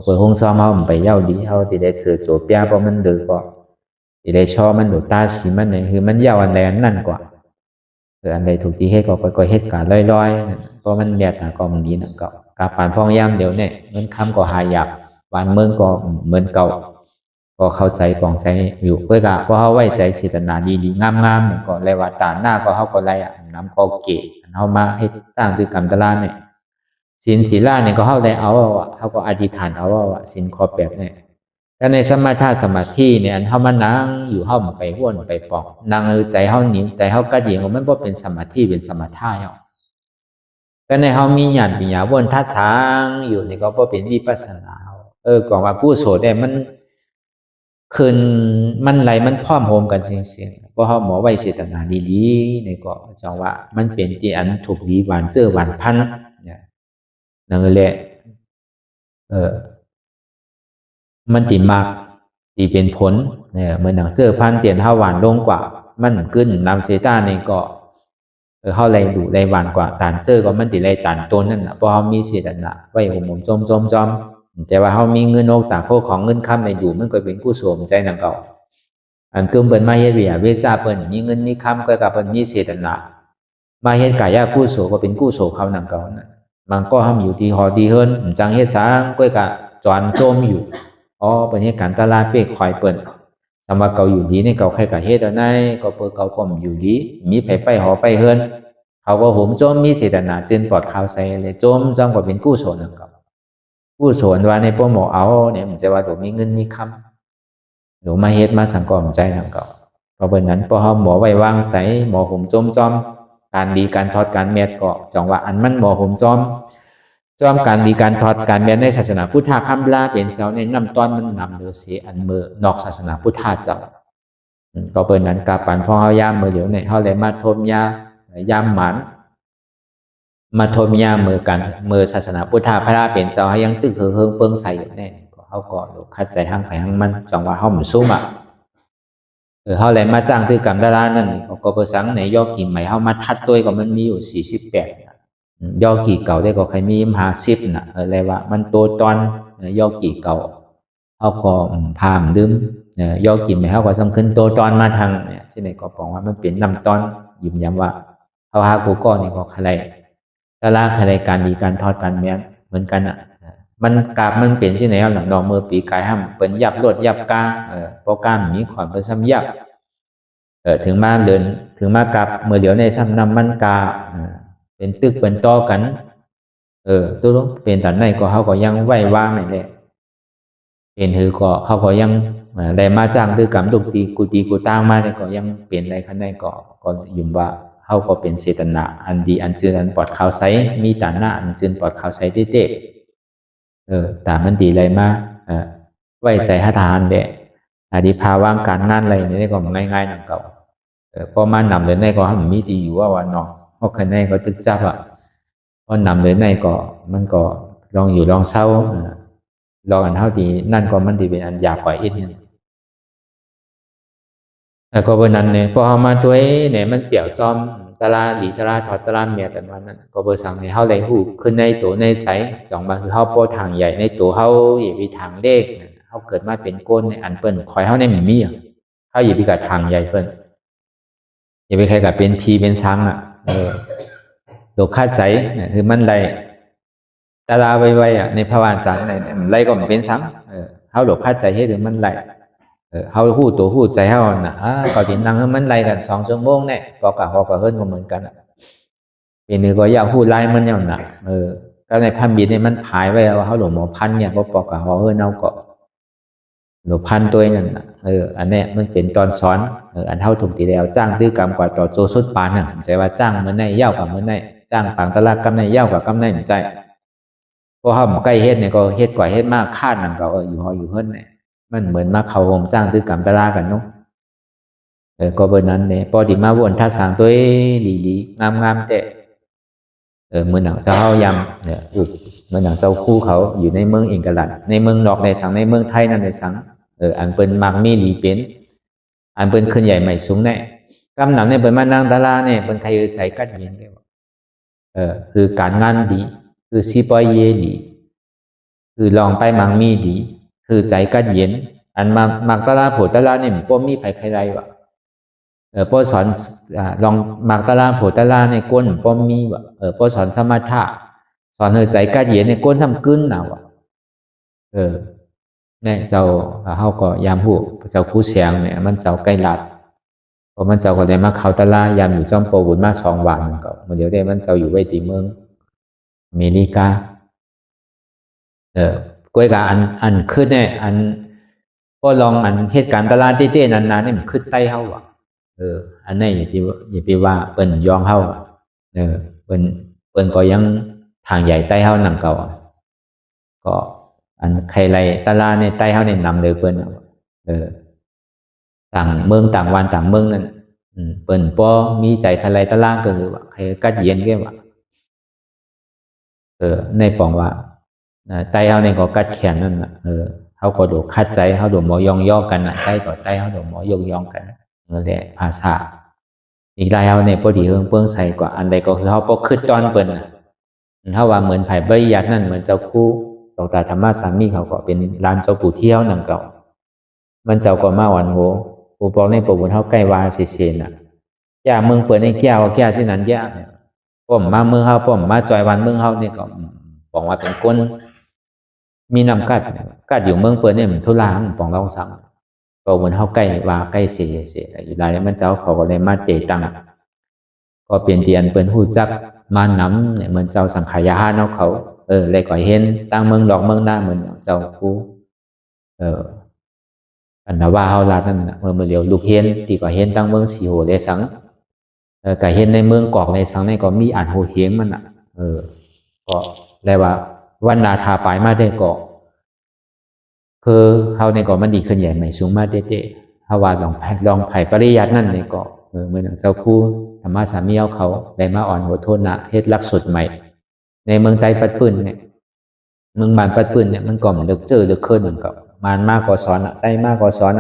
เปิดห้องซ้อมเขาไปเย้าดีเขาตีได้เสือโจเปียเพราะมันเดือก็ตีได้ชอมันดูตาสีมันเนี่ยคือมันเย้าอันแรงนั่นกว่าอันใดถูกตีเฮ็ดก็เฮ็ดการลอยๆเพราะมันแดดก็มันดีนั่นก็กาปานพองย่างเดี๋ยวเนี่ยเงินคำก็หายากหวานเมืองก็เหมือนเก่าก็เข้าใจปองใจอยู่เพื่อกะเพราะเขาไว้ใจศิตนาดีๆงามๆเนี่ยก็เลยว่าตาหน้าก็เขาก็ไล่น้ำก็เกะเขามาให้สร้างด้วยกรรมตะลาเนี่ยศีลศีลาเนี่ยก็เขาได้เอาเขาก็อธิษฐานเอาว่าศีลข้อ8เนี่ยแล้วในสมาธิเนี่ยอันเขามานั่งอยู่เขาไปห้วนไปปอกนั่งใจเขาหนีใจเขากระดิ่งมันบ่เป็นสมาธิเป็นสมาธิเอาแต่ในเขามีญาณปัญญาวนทัศสางอยู่นี่ก็บ่เป็นวิปัสสนาก่อนว่าผู้โสดเนี่ยมันคืนมันไหลมันพร้อมโฮมกันเสียงเพราะเขาหมอไว้เจตนาดีๆนี่ก็จังว่ามันเป็นที่อันถูกดีหวานเสื้อหวานพันเนี่ยนั่นแหละมันติมากตีเป็นผลเนี่ยเหมือนหนังเสื้อพันเตียนเท่าหวานลงกว่ามันขึ้นนำเซต้านี่ก็เข้าไรดูไรหวานกว่าตานเสื้อก็มันติไรตานต้นนั่นแหละเพราะเขามีเจตนาไว้หุ่มจมแต่ว่าเขามีเงินออกจากพวกของเงินค้ำในอยู่มันก็เป็นกู้โสมใจนั่นเก่าอันจุ่มเป็นมาเฮ็ดเวซ่าเปิ้นมีเงินมีค้ำก็กับเปิ้นมีเจตนามาเฮ็ดกายกู้โสก็เป็นกู้โสเขานั่นเก่านั่นมันก็ทำอยู่ที่หอดีเฮิรนจังเฮ็ดสางก็กะจอนโจมอยู่เป็นเฮ็ดการตลาดเป้คอยเปิ้นสำหรับเก่าอยู่ดีในเก่าใครกะเฮ็ดเอาไหนก็เปิ้นเก่าก็อยู่ดีมีไปหอไปเฮิรนเขาก็โหมโจมมีเจตนาจึงปลอดข่าวใส่เลยโจมจังก็เป็นกู้โสนั่นเก่าผู้สวนว่าในโปรโมเอาเนี่ยมันจะว่าตัวมีเงินมีคำหนูมาเฮ็ดมาสังกอมใจนั่นก็ เพราะนั้นพอเฮาหมอไว้วางใสหมอผมจอมการดีการทอดการแมดก็จังว่าอันมันหมอผมจอมการดีการทอดการแมดในศาสนาพุทธะคำลาเป็นเจ้าในนำตอนมันนำเดือเสียอันเมื่อนอกศาสนาพุทธะเจ้าก็เปิดนั้นกาปันพอเฮายามเมื่อเดี๋ยวในเฮาเลยมาทมยามหมันมาทมยามเมื่อกันเมื่อศาสนาพุทธะพระเป็นเจ้าให้ยังตึกเฮิงเปิงใส่แน่ก็เฮาก็คัดใจหั่งไผหั่งมันจังว่าเฮามันสู้มาเขาเลยมาจ้างตื้อกรรมดารานั่นก็ประสังในยอกี่ใหม่เขามาทัดตัวก็มันมีอยู่48ยอกี่เก่าได้ก็ใครมี50นะอะไรว่ามันโตตอนยอกี่เก่าเขาก็พามดื่มยอกี่ใหม่เขาก็สำคัญโตตอนมาทางเนี่ยที่ไหนก็บอกว่ามันเป็นนำตอนยิ้มย้ำว่าเขาหากูก็นี่ก็ใครดาราใครการดีการทอดการแม้นเหมือนกันอ่ะมันกาบมันเปลี่ยนที่ไหนเอาหลังดอกมือปีกายห้ามเป็นยับรถยับกาโปรแกรมนี้ความเป็นซ้ำยับถึงมาเดินถึงมากับเมื่อเดี๋ยวในซ้ำนำมันกาเป็นตึกเป็นต่อกันตัวลงเป็นตันในก็เขาก็ยังไหวว่างนี่แหละเป็นถือก็เขาก็ยังได้มาจ้างตื้อกรรมดุตีกูตั้งมาเนี่ยก็ยังเปลี่ยนอะไรขั้นในก็ยุ่มว่าเขาก็เป็นเจตนาอันดีอันจืนอันปลอดข่าวใสมีตาหน้าอันจืนปลอดข่าวใสเด็กแต่มันดีอะไรมาไว้ใส่หาทานเด็กอดีภาวางการงานอะไรนี่ก็ง่ายๆนั่นเก่าพอมานำเลยในก็ให้มีดีอยู่ว่าวันนอกเพราะคะแนนก็ตึกจับอ่ะพอนำเลยในก็มันก็ลองอยู่ลองเศร้าลองอันเท่าดีนั่นก็มันดีเป็นอันยากกว่าอีกนึงแต่ก็วันนั้นเนี่ยพอเอามาตัวเนี่ยมันเปี่ยวซ้อมตลาดหลีตลาดถอดตลาดเมียกันวันนั้นก็เบอร์สั่งในเฮาเลยหูขึ้นในตัวในใสจ่องมาคือเฮาโปทางใหญ่ในตัวเฮาอย่าไปทางเด็กเฮาเกิดมาเป็นก้นในอันเปิ้นคอยเฮาในหมีเฮาอย่าไปกับทางใหญ่เปิ้นอย่าไปใครกับเป็นพีเป็นซังโดกคาดใจคือมันไรตลาดไวๆในภาวะสังในไรก็มันเป็นซังเฮาโดกคาดใจให้ถึงมันไรเฮาหู้ตัวหู้ใจเฮาน่ะก็สินั่งมันไล่กัน2 ชั่วโมงเนี่ยก็กะฮอก็เฮิรนก็เหมือนกันเป็นนึงก็อยากหู้ไล่มันอย่างน่ะก็ในพันบินเนี่ยมันผายไว้ว่าเฮาหลวงหมอพันเนี่ยบ่ปอกะฮอเฮิรนเอาก็หลวงพันตัวนั่นน่ะอันเนี้ยมันเป็นตอนสอนอันเฮาถูกตีแล้วจ้างตื้อกรรมกว่าต่อโจสุดปานน่ะใจว่าจ้างมื้อไหนยาวกว่ามื้อไหนจ้างปังตลาดกำไหนยาวกว่ากำไหนใจพอเฮาใกล้เฮ็ดเนี่ยก็เฮ็ดกว่าเฮ็ดมากคาดนั่นก็อยู่ฮออยู่เฮิรนเนี่ยมันเหมือนมาเขาวงจ้างตื้อกรรมตลากันเนาะก็เบอร์นั้นเนี่ยพอดีมาวนท่าสางตัวหลีงามๆแต่เมืองหนังเจ้ายำเนี่ยเมืองหนังเจ้าคู่เขาอยู่ในเมืองอิงกลัดในเมืองนอกในสังในเมืองไทยนั่นในสังอันเป็นมักมีหลีเป็นอันเป็นขึ้นใหญ่ใหม่สูงแน่กำหนำเนี่ยเป็นมานั่งตลาเนี่ยเป็นใครใจกัดเย็นได้คือการงานดีคือซีปอยเยดีคือลองไปมังมีดีคือใจกัดเย็นอันมักตลาโผตลาเนี่ยป้อมีไผใครไรวะป้อสอนลองมักตลาโผตลาในก้นป้อมีวะป้อสอนสมถะสอนใจกัดเย็นในก้นซ้ำกึ้นน่ะวะเนี่ยเจ้าเฮาก็ยามหูเจ้าคู่เสียงเนี่ยมันเจ้าใกล้ลัดพอมันเจ้าก็ได้มาเข้าตลาดยามอยู่จอมโปบุญมา2 วันก็เดี๋ยวได้มันเจ้าอยู่ไว้ที่เมืองอเมริกาก้อยกับอันขึ้นเนี่ยอันก็ลองอันเหตุการณ์ตลาดเต้ๆนานๆเนี่ยมันขึ้นใต้เฮาอ่ะอันนี้อย่าไปว่าเปิ้นยองเฮาเปิ้นก็ยังทางใหญ่ใต้เฮานำเก่าก็อันใครไรตลาดในใต้เฮาเนี่ยนำเลยเปิ้นต่างเมืองต่างวันต่างเมืองนั่นเปิ้นพอมีใจใครไรตลาดก็คือว่าใครกัดเย็นแก่ว่าในปองว่าใต้เฮาเนี่ยก็กัดแขนนั่นน่ะเฮาก็โดคัดใจเฮาโดหมอยองย่อกันน่ะใต้ต่อใต้เฮาโดหมอยองกันนั่นแหละภาษาอีกหลายเฮาเนี่ยพอดีเพิ่งใส่กว่าอันใดก็คือเฮาบ่คิดตอนเปิ้นน่ะเฮาว่าเหมือนไผบริยัตินั่นเหมือนเจ้าคู่ดอกตาธรรมสามีเขาก็เป็นลานเจ้าปู่เที่ยวนั่นเก่ามันเจ้าก็มาวันโหปู่บอกในปู่บุญเฮาใกล้ว่าสิเซนน่ะย่าเมืองเปิ้นในแก้วสินั้นย่าเนี่ยผมมาเมืองเฮาผมมาจอยวันเมืองเฮานี่ก็บอกว่าเป็นคนมีนำกัดอยู่เมืองเปิ้นเนี่ยมันทุลาของปองเราสั่งก็เหมือนเฮาใกล้ว่าใกล้เสียอยู่หลายมันเจ้าเขาก็เลยมาเตตังก็เปลี่ยนเตียนเปิ้นฮู้จักมานำเนี่ยเหมือนเจ้าสังขายาเนาะเขาเลยก็เห็นตั้งเมืองดอกเมืองหน้าเหมือนเจ้ากู อันว่าเฮาลาดนั่นเมื่อเรียวลูกเห็นที่ก็เห็นตั้งเมืองสีโหเลสังก็เห็นในเมืองกอกในสังในก็มีอ่านโหเฮียงมันก็แลว่าวันนาทาปลายมาได้ก็คือเฮาในก็มันดีขึ้นใหญ่ใหม่สูงมาเด้ๆเฮาว่าลองไผ่ปริยัตินั่นในก็เหมือนเจ้าครูธรรมะสามีเขาได้มาอ่อนหัวโทษนะเฮ็ดลักสุดใหม่ในเมืองไต้ปัดปืนเนี่ยเมืองบานปัดปืนเนี่ยมันก็มันเลิกเจอเลิกเคลื่อนเหมือนกับมานมากกว่าสอนไต้มากกว่าสอน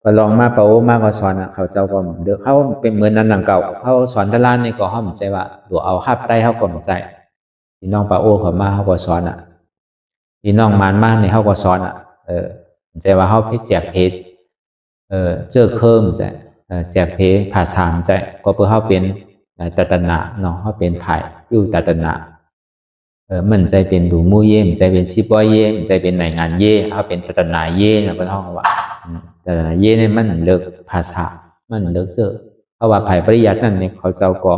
ก็ลองมาเป่ามากกว่าสอนเขาเจ้าก็เด้อเขาเป็นเหมือนนั้นหนังเก่าเขาสอนตะลานนี่ก็เฮาใจว่าดูเอาฮับไต้เฮาก็ใจพี่น้องปาโอเขามาเฮาก็สอนพี่น้องมานมาในเฮาก็สอนใจว่าเฮาไปแจกเพจเจอเคิมใจแจกเพภาษาใจก็เพื่อเฮาเป็นตัตนะเนาะเฮาเป็นไผ่อยู่ตัตนะมันใจเป็นดูมู่เย่มันใจเป็นชิปอยเย่มันใจเป็นไหนงานเย่เฮาเป็นตัตนะเย่นะเพิ่นเฮาว่าแต่เย่เนี่ยมันเลิกภาษามันเลิกเจอเพราะว่าไผ่ปริยัตินั่นเนี่ยเขาเจ้าก็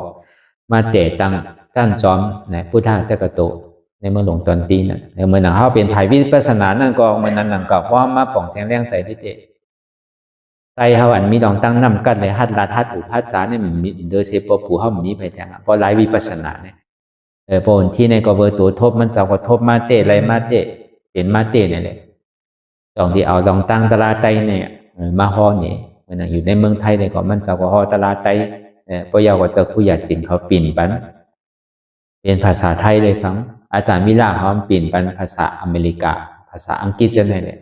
มาเตะตังด้านจอมในพุทธะตะกะโตในเมืองหลวงตอนตีนั่นในเมืองหนังเฮาเป็นไผ่วิปัสสนานั่นก็เมืองนั้นหนังก็เพราะมาป่องแสงแรงใส่ที่เตะไตเฮาอันมีดองตั้งนำกันเลยฮัดลาฮัดอุพัดสาเนี่ยมันมีโดยเฉพาะผู้เฮามีไปแทงเพราะหลายวิปัสสนาเนี่ยพอที่ในก็เบอร์ตัวทบมันเจ้าก็ทบมาเตะอะไรมาเตะเป็นมาเตะเนี่ยแหละตอนที่เอาดองตั้งตลาดไตเนี่ยมาฮอเนี่ยมันอยู่ในเมืองไทยเนี่ยก็มันเจ้าก็ฮอตลาดไตพอยาวก็เจ้าผู้ใหญ่จินเขาปิ่นปันเป็นภาษาไทยเลยซ้ำอาจารย์มิลาเขาปิ่นปันภาษาอเมริกาภาษาอังกฤษจะไหนเลย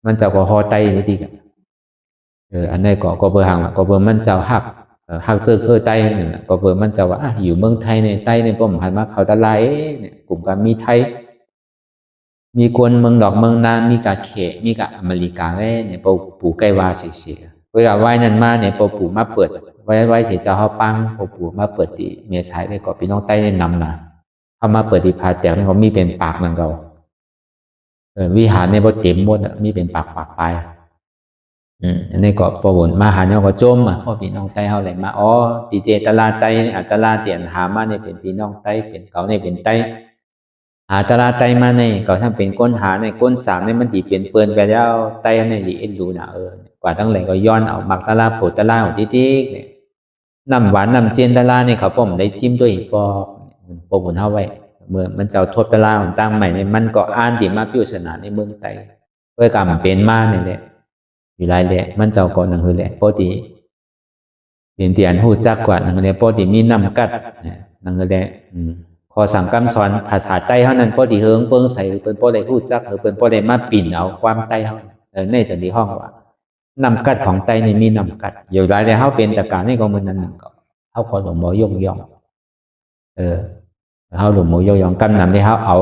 มันเจ้าก็ฮอไตนี่ดีกันอันนี้ก็เบอร์ห่างก็เบอร์มันเจ้าหักเจอเคยไต้เนี่ยก็เบอร์มันเจ้าว่าอยู่เมืองไทยในไต้ในป้อมหันมาเขาตะไลเนี่ยกลุ่มการมีไทยมีคนเมืองดอกเมืองนามีกาเขมีกาอเมริกาเนี่ยปู่ใกล้วาเสียเวลาไหว้นั่นมาเนี่ยปู่มาเปิดไว้เสียเจ้าเขาปังปู่มาเปิดที่เมียสายเลยก็พี่น้องไต้ได้นำนะเขามาเปิดที่พาแตกเนี่ยเขามีเป็นปากนั่นเราวิหารในบ่เต็มหมดมีเป็นปากไปอันนี้ก็ประวนมาหาเนี่ยก็จมพ่อพี่น้องไต้เขาเลยมาตีเตตลาไต้ตลาเตียนหามาเนี่ยเป็นพี่น้องไต้เป็นเขาเนี่ยเป็นไต้หาตลาไต้มาเนี่ยก็ถ้าเป็นก้นหาในก้นสามเนี่ยมันตีเปลี่ยนเปื้อนไปแล้วไต้เนี่ยดีเอ็นดูนะกว่าทั้งหลายก็ย้อนเอาหมักตลาโผตลาของติ๊กเนี่ยน้ำหวานน้ำเจนตลาเนี่ยเขาผมได้จิ้มด้วยปอกปอกหุ่นเท่าไว้เมื่อมันเจ้าทบตลาของตั้งใหม่เนี่ยมันก็อ่านดีมาพิวสนาในเมืองไต้เพื่อการเป็นมาเนี่ยแหละอยู่ไรแหละมันเจ้าก่อนนั่นคือแหละปกติเป็นเตียนหูจักกว่านั่นคือแหละปกติมีน้ำกัดนั่นคือแหละขอสั่งคำสอนภาษาใต้เท่านั้นปกติเฮิงเปิ้งใส่เป็นปกติหูจักหรือเป็นปกติมาปิ่นเอาความใต้เท่าในจะดีห้องว่าน้ำกัดของใต้นี่มีน้ำกัดอยู่ไรแหละเขาเป็นแต่การนี่ก็มันนั่นก็เขาขอหลวงหมอยงยองเขาหลวงหมอยงยองกำนำที่เขาเอา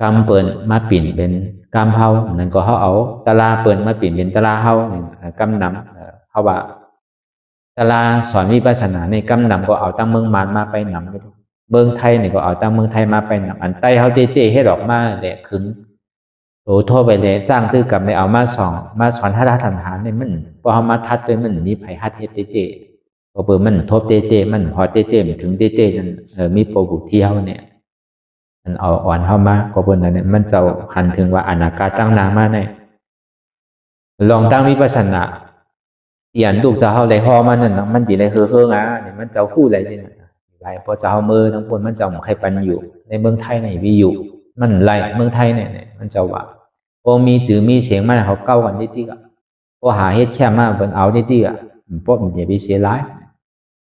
กำเปิดมาปิ่นเป็นกำเฮานั่นก็เขาเอาตลาเปิดมาปิ่นเป็นตลาเฮากำนำเขาว่าตลาสอนวิปัสสนาในกำนำก็เอาตั้งเมืองมานมาไปนำเมืองไทยเนี่ยก็เอาตั้งเมืองไทยมาไปนำอันใต้เขาเต้ให้ดอกมาแหละขึ้นโตโทษไปเลยจ้างตื้อกับในเอามาสอนทัศนฐานเนี่ยมันพอเขามาทัดด้วยมันมีไผ่ฮัดเฮ็ดเต้พอเปิดมันทบเต้มันพอเต้ถึงเต้นั่นมีโปรบุเที่ยวเนี่ยมันเอาอ่อนเข้ามาก็บนนั้นเนี่ยมันจะหันถึงว่าอนาคาตั้งนามาในลองตั้งวิปัสสนาเตียนลูกจะเข้าไรห่อมันนั่นมันดีเลยเนี่ยมันจะคู่อะไรสิเนี่ยไรพอจะเอามือทั้งปนมันจะใครปันอยู่ในเมืองไทยในวิอยู่มันไรเมืองไทยเนี่ยมันจะว่าพอมีจื่อมีเสียงมันเขาเก้ากันที่อ่ะพอหาเฮ็ดแค่มาเป็นเอาที่อ่ะพวกมันจะไปเสียร้าย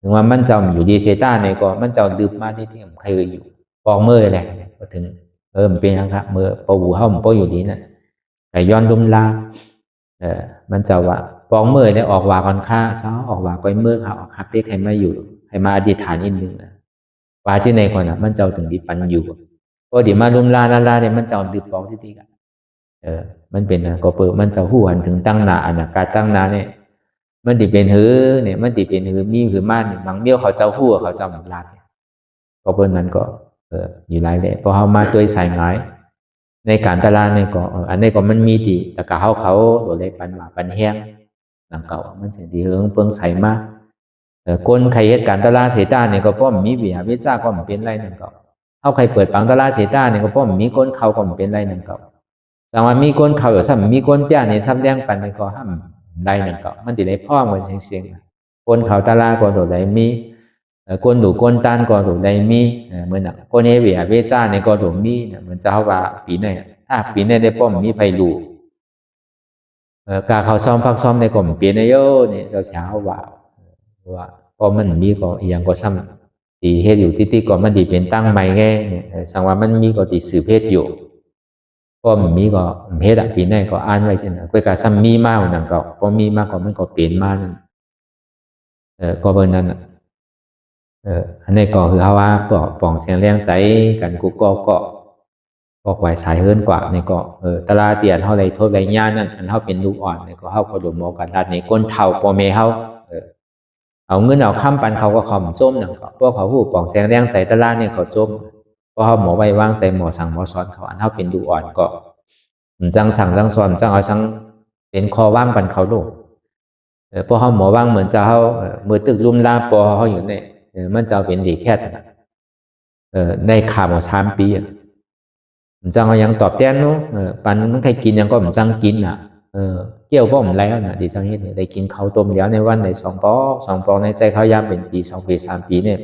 ถึงว่ามันจะอยู่ดีเซต้าเนี่ยก็มันจะดื่มมาที่ใครอยู่ปองมือแหละก็ถึงมันเป็นนะครับมือปหูเข้ามันก็อยู่ดีน่ะแต่ย้อนลุ่มลามันจะว่าปองมือเนี่ยออกว่าก่อนค่าเช้าออกว่าไปเมื่อเขาออกคับเรียกใครมาอยู่ใครมาอธิษฐานนิดนึงนะว่าที่ในคนน่ะมันจะถึงดิปันอยู่พอดีมาลุ่มลาเนี่ยมันจะดื่มปองที่กันมันเป็นนะก็เปิดมันจะหู้หันถึงตั้งนาอนาคาตั้งนาเนี่ยมันติเป็นหือเนี่ยมันติเป็นหือมีหือม่านบางเดียวเขาเจ้าหู้เขาเจ้าหมุนลาก็เปิดนั้นก็อยู่หลายเลยพอเขามาตัวใส่หงายในการตลาดเนี่ยก็อันนี้ก็มันมีดีแต่กะเขาโดดเลยปันหมาปันแห้งหลังเก่ามันเสียดีเฮิงเปิงใส่มาคนใครเหตุการตลาดเสตาเนี่ยก็เพราะมีเบียวิซ่าก็มันเป็นไรนั่นก็เขาใครเปิดปังตลาดเสตาเนี่ยก็เพราะมีคนเขาก็มันเป็นไรนั่นก็ แต่ว่ามีก้นเขาอยู่ซ้ำมีก้นเปี้ยในซ้ำแดงปันในก็ห้ามได้นั่นก็มันติได้พ่อมันเสียงๆก้นเขาตาลาก็โดดได้มีก้นดูก้นตานก็โดดได้มีเหมือนก้นเอเวียเวซ่าในก็โดดมีเหมือนเจ้าว่าปีในปีในได้ป้อมมีไผรู้กาเขาซ้อมพักซ้อมในกลุ่มเปลี่ยนในโยเนี่ยเจ้าเช้าว่าพอมันมีก็อย่างก็ซ้ำตีเฮ็ดอยู่ที่ก็มันดีเป็นตั้งใหม่แง่เนี่ยสังว่ามันมีก็ตีสืบเฮ็ดอยู่ก็มีก็เฮ็ดปีในก็อ่านไว้เช่นก็กะซ้ำมีมากนั่นก็พอมีมากก็มันก็เปลี่ยนมานั่นก็เบิ่นนั้นอันนี้ก็คือเฮาว่าปองเสียงแรงใสกันกูก็ไว้สายเฮิรนกว่านี่ก็ตลาดเตียนเฮาได้โทษได้ญาณนั่นอันเฮาเป็นลูกอ่อนนี่ก็เฮาก็ดมหมอกันรัดนี่ก้นเฒ่าพ่อแม่เฮาเอาเงินเอาค้ำปันเขาก็ขอมจมนั่นก็พวกเขาฮู้ปองแสงแรงใสตลาดนี่เขาจมเพราะเฮาหมอไว้วางใส่หมอสั่งหมอสอนเขาอันเฮาเป็นลูกอ่อนก็จังสั่งจังสอนจังเอาจังเป็นคอว่างปันเขาโลกเพราะเฮาหมอว่างเหมือนจะเฮามือตึกลุ่มลาปอเฮาอยู่นี่มันจะเป็นเด็กแค่ได้ข่าวมา3 ปีจังเอายังตอบแทนนู้ปันมันใครกินยังก็มันจังกินเกี่ยวก็มันแล้วนะดิจังเฮ็ดได้กินข้าวต้มแล้วในวันใน2 ปอกในใจเขายามเป็นปี2 ปี3 ปีเนี่ย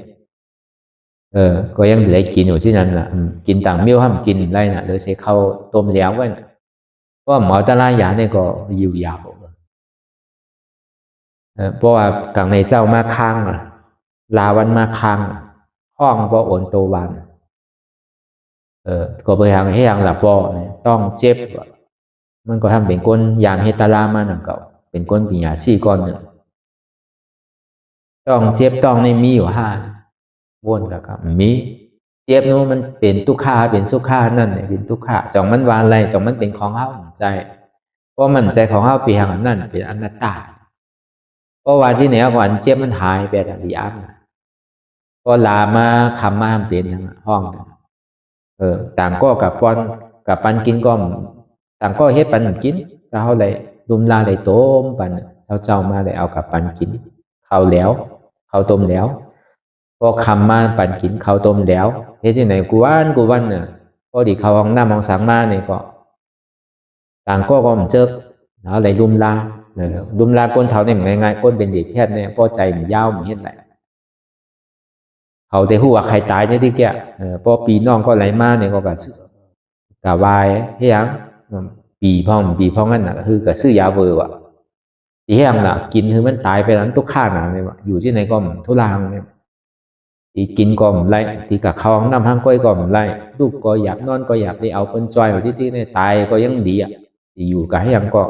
ก็ยังได้กินอยู่ที่นั่นน่ะกินต่างเมี่ยวห้ามกินไรน่ะหรือใส่ข้าวต้มแล้วไว้ก็หมอตาลายาเนี่ยก็อยู่ยาวเพราะว่ากลางในเจ้ามาค้างลาวันมาค้างห้องบ่โอนโตวันก็ไปทางให้ยังหลับบ่ต้องเจ็บมันก็ทำเป็นก้นยามเฮตาลามานั่นก็เป็นก้นปีญาซี่ก้อนหนึ่งต้องเจ็บต้องในมีอยู่5วนกับมีเจ็บนู้นมันเป็นทุกขาเป็นสุขานั่นเป็นทุกขาจองมันวานอะไรจองมันเป็นของเฮาใจเพราะมันใจของเฮาปีหางนั่นเป็นอนัตตาเพราะว่าที่ไหนก่อนเจ็บมันหายไปแต่ดีอันก็ลามาคำมาเปลี่ยนทั้งห้องต่างก็กับปันกินก็ต่างก็เฮ็ดปันกินแล้วเฮาได้ดุมลาได้ต้มปันเจ้ามาได้เอากับปันกินข้าวแล้วข้าวต้มแล้วพอคำมาปันกินข้าวต้มแล้วเฮ็ดที่ไหนกูวันน่ะพอดีเข้าห้องน้ำห้องสังมานี่ก็ต่างก็มันเจอแล้วได้ดุมลาก้นเฒ่านี่ง่ายๆก้นเป็นเด็กแพทย์เนี่ยพอใจมันยาวมันเฮ็ดได้เขาแต่ฮู้ว่าใครตายเนี่ยที่แกพอปีน้องก็ไหลมาเนี่ยก็กะวายเฮียงปีพ่องนั่นน่ะคือกะซื้อยาเวอร์ว่ะที่เฮียงน่ะกินคือมันตายไปนั้นตุกข้าหนาเลยว่ะอยู่ที่ไหนก็ทุลางเนี่ยที่กินก็มไรที่กะเขาห้องน้ำห้างก้อยก็มไรลูกก็อยากนอนก็อยากได้เอาคนจอยอยู่ที่เนี่ยตายก็ยังดีอ่ะที่อยู่กับเฮียงก็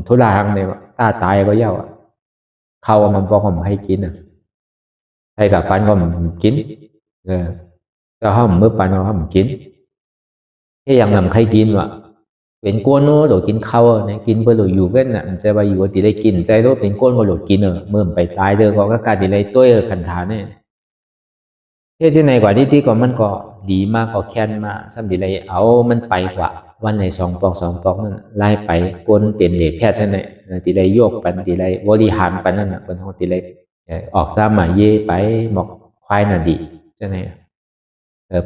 ทุลางเนี่ยว่ะตายก็เย้าอ่ะเขามันบอกว่าให้กินอ่ะให้กับปันก็กินก็ห้องมื้อปันก็ห้องกินให้ยังนำใครกินวะเป็นก้นโน้โดดกินข้าวเนี่ยกินเพื่อโดดอยู่กันน่ะใจว่าอยู่ว่าตีได้กินใจรู้เป็นก้นก็โดดกินเมื่อไปตายเด้อก็การตีได้ตัวขันฐานเนี่ยที่ไหนกว่าที่ก็มันก็ดีมากก็แค้นมาซ้ำตีได้เอามันไปกว่าวันใน2 ปอกนั่นไล่ไปก้นเปลี่ยนเหล็กแพทย์ใช่ไหมตีได้โยกปันตีได้บริหารปันนั่นน่ะเป็นห้องตีได้ออกจากหมายเย่ไปหมอกควายน่ะดีใช่ไหม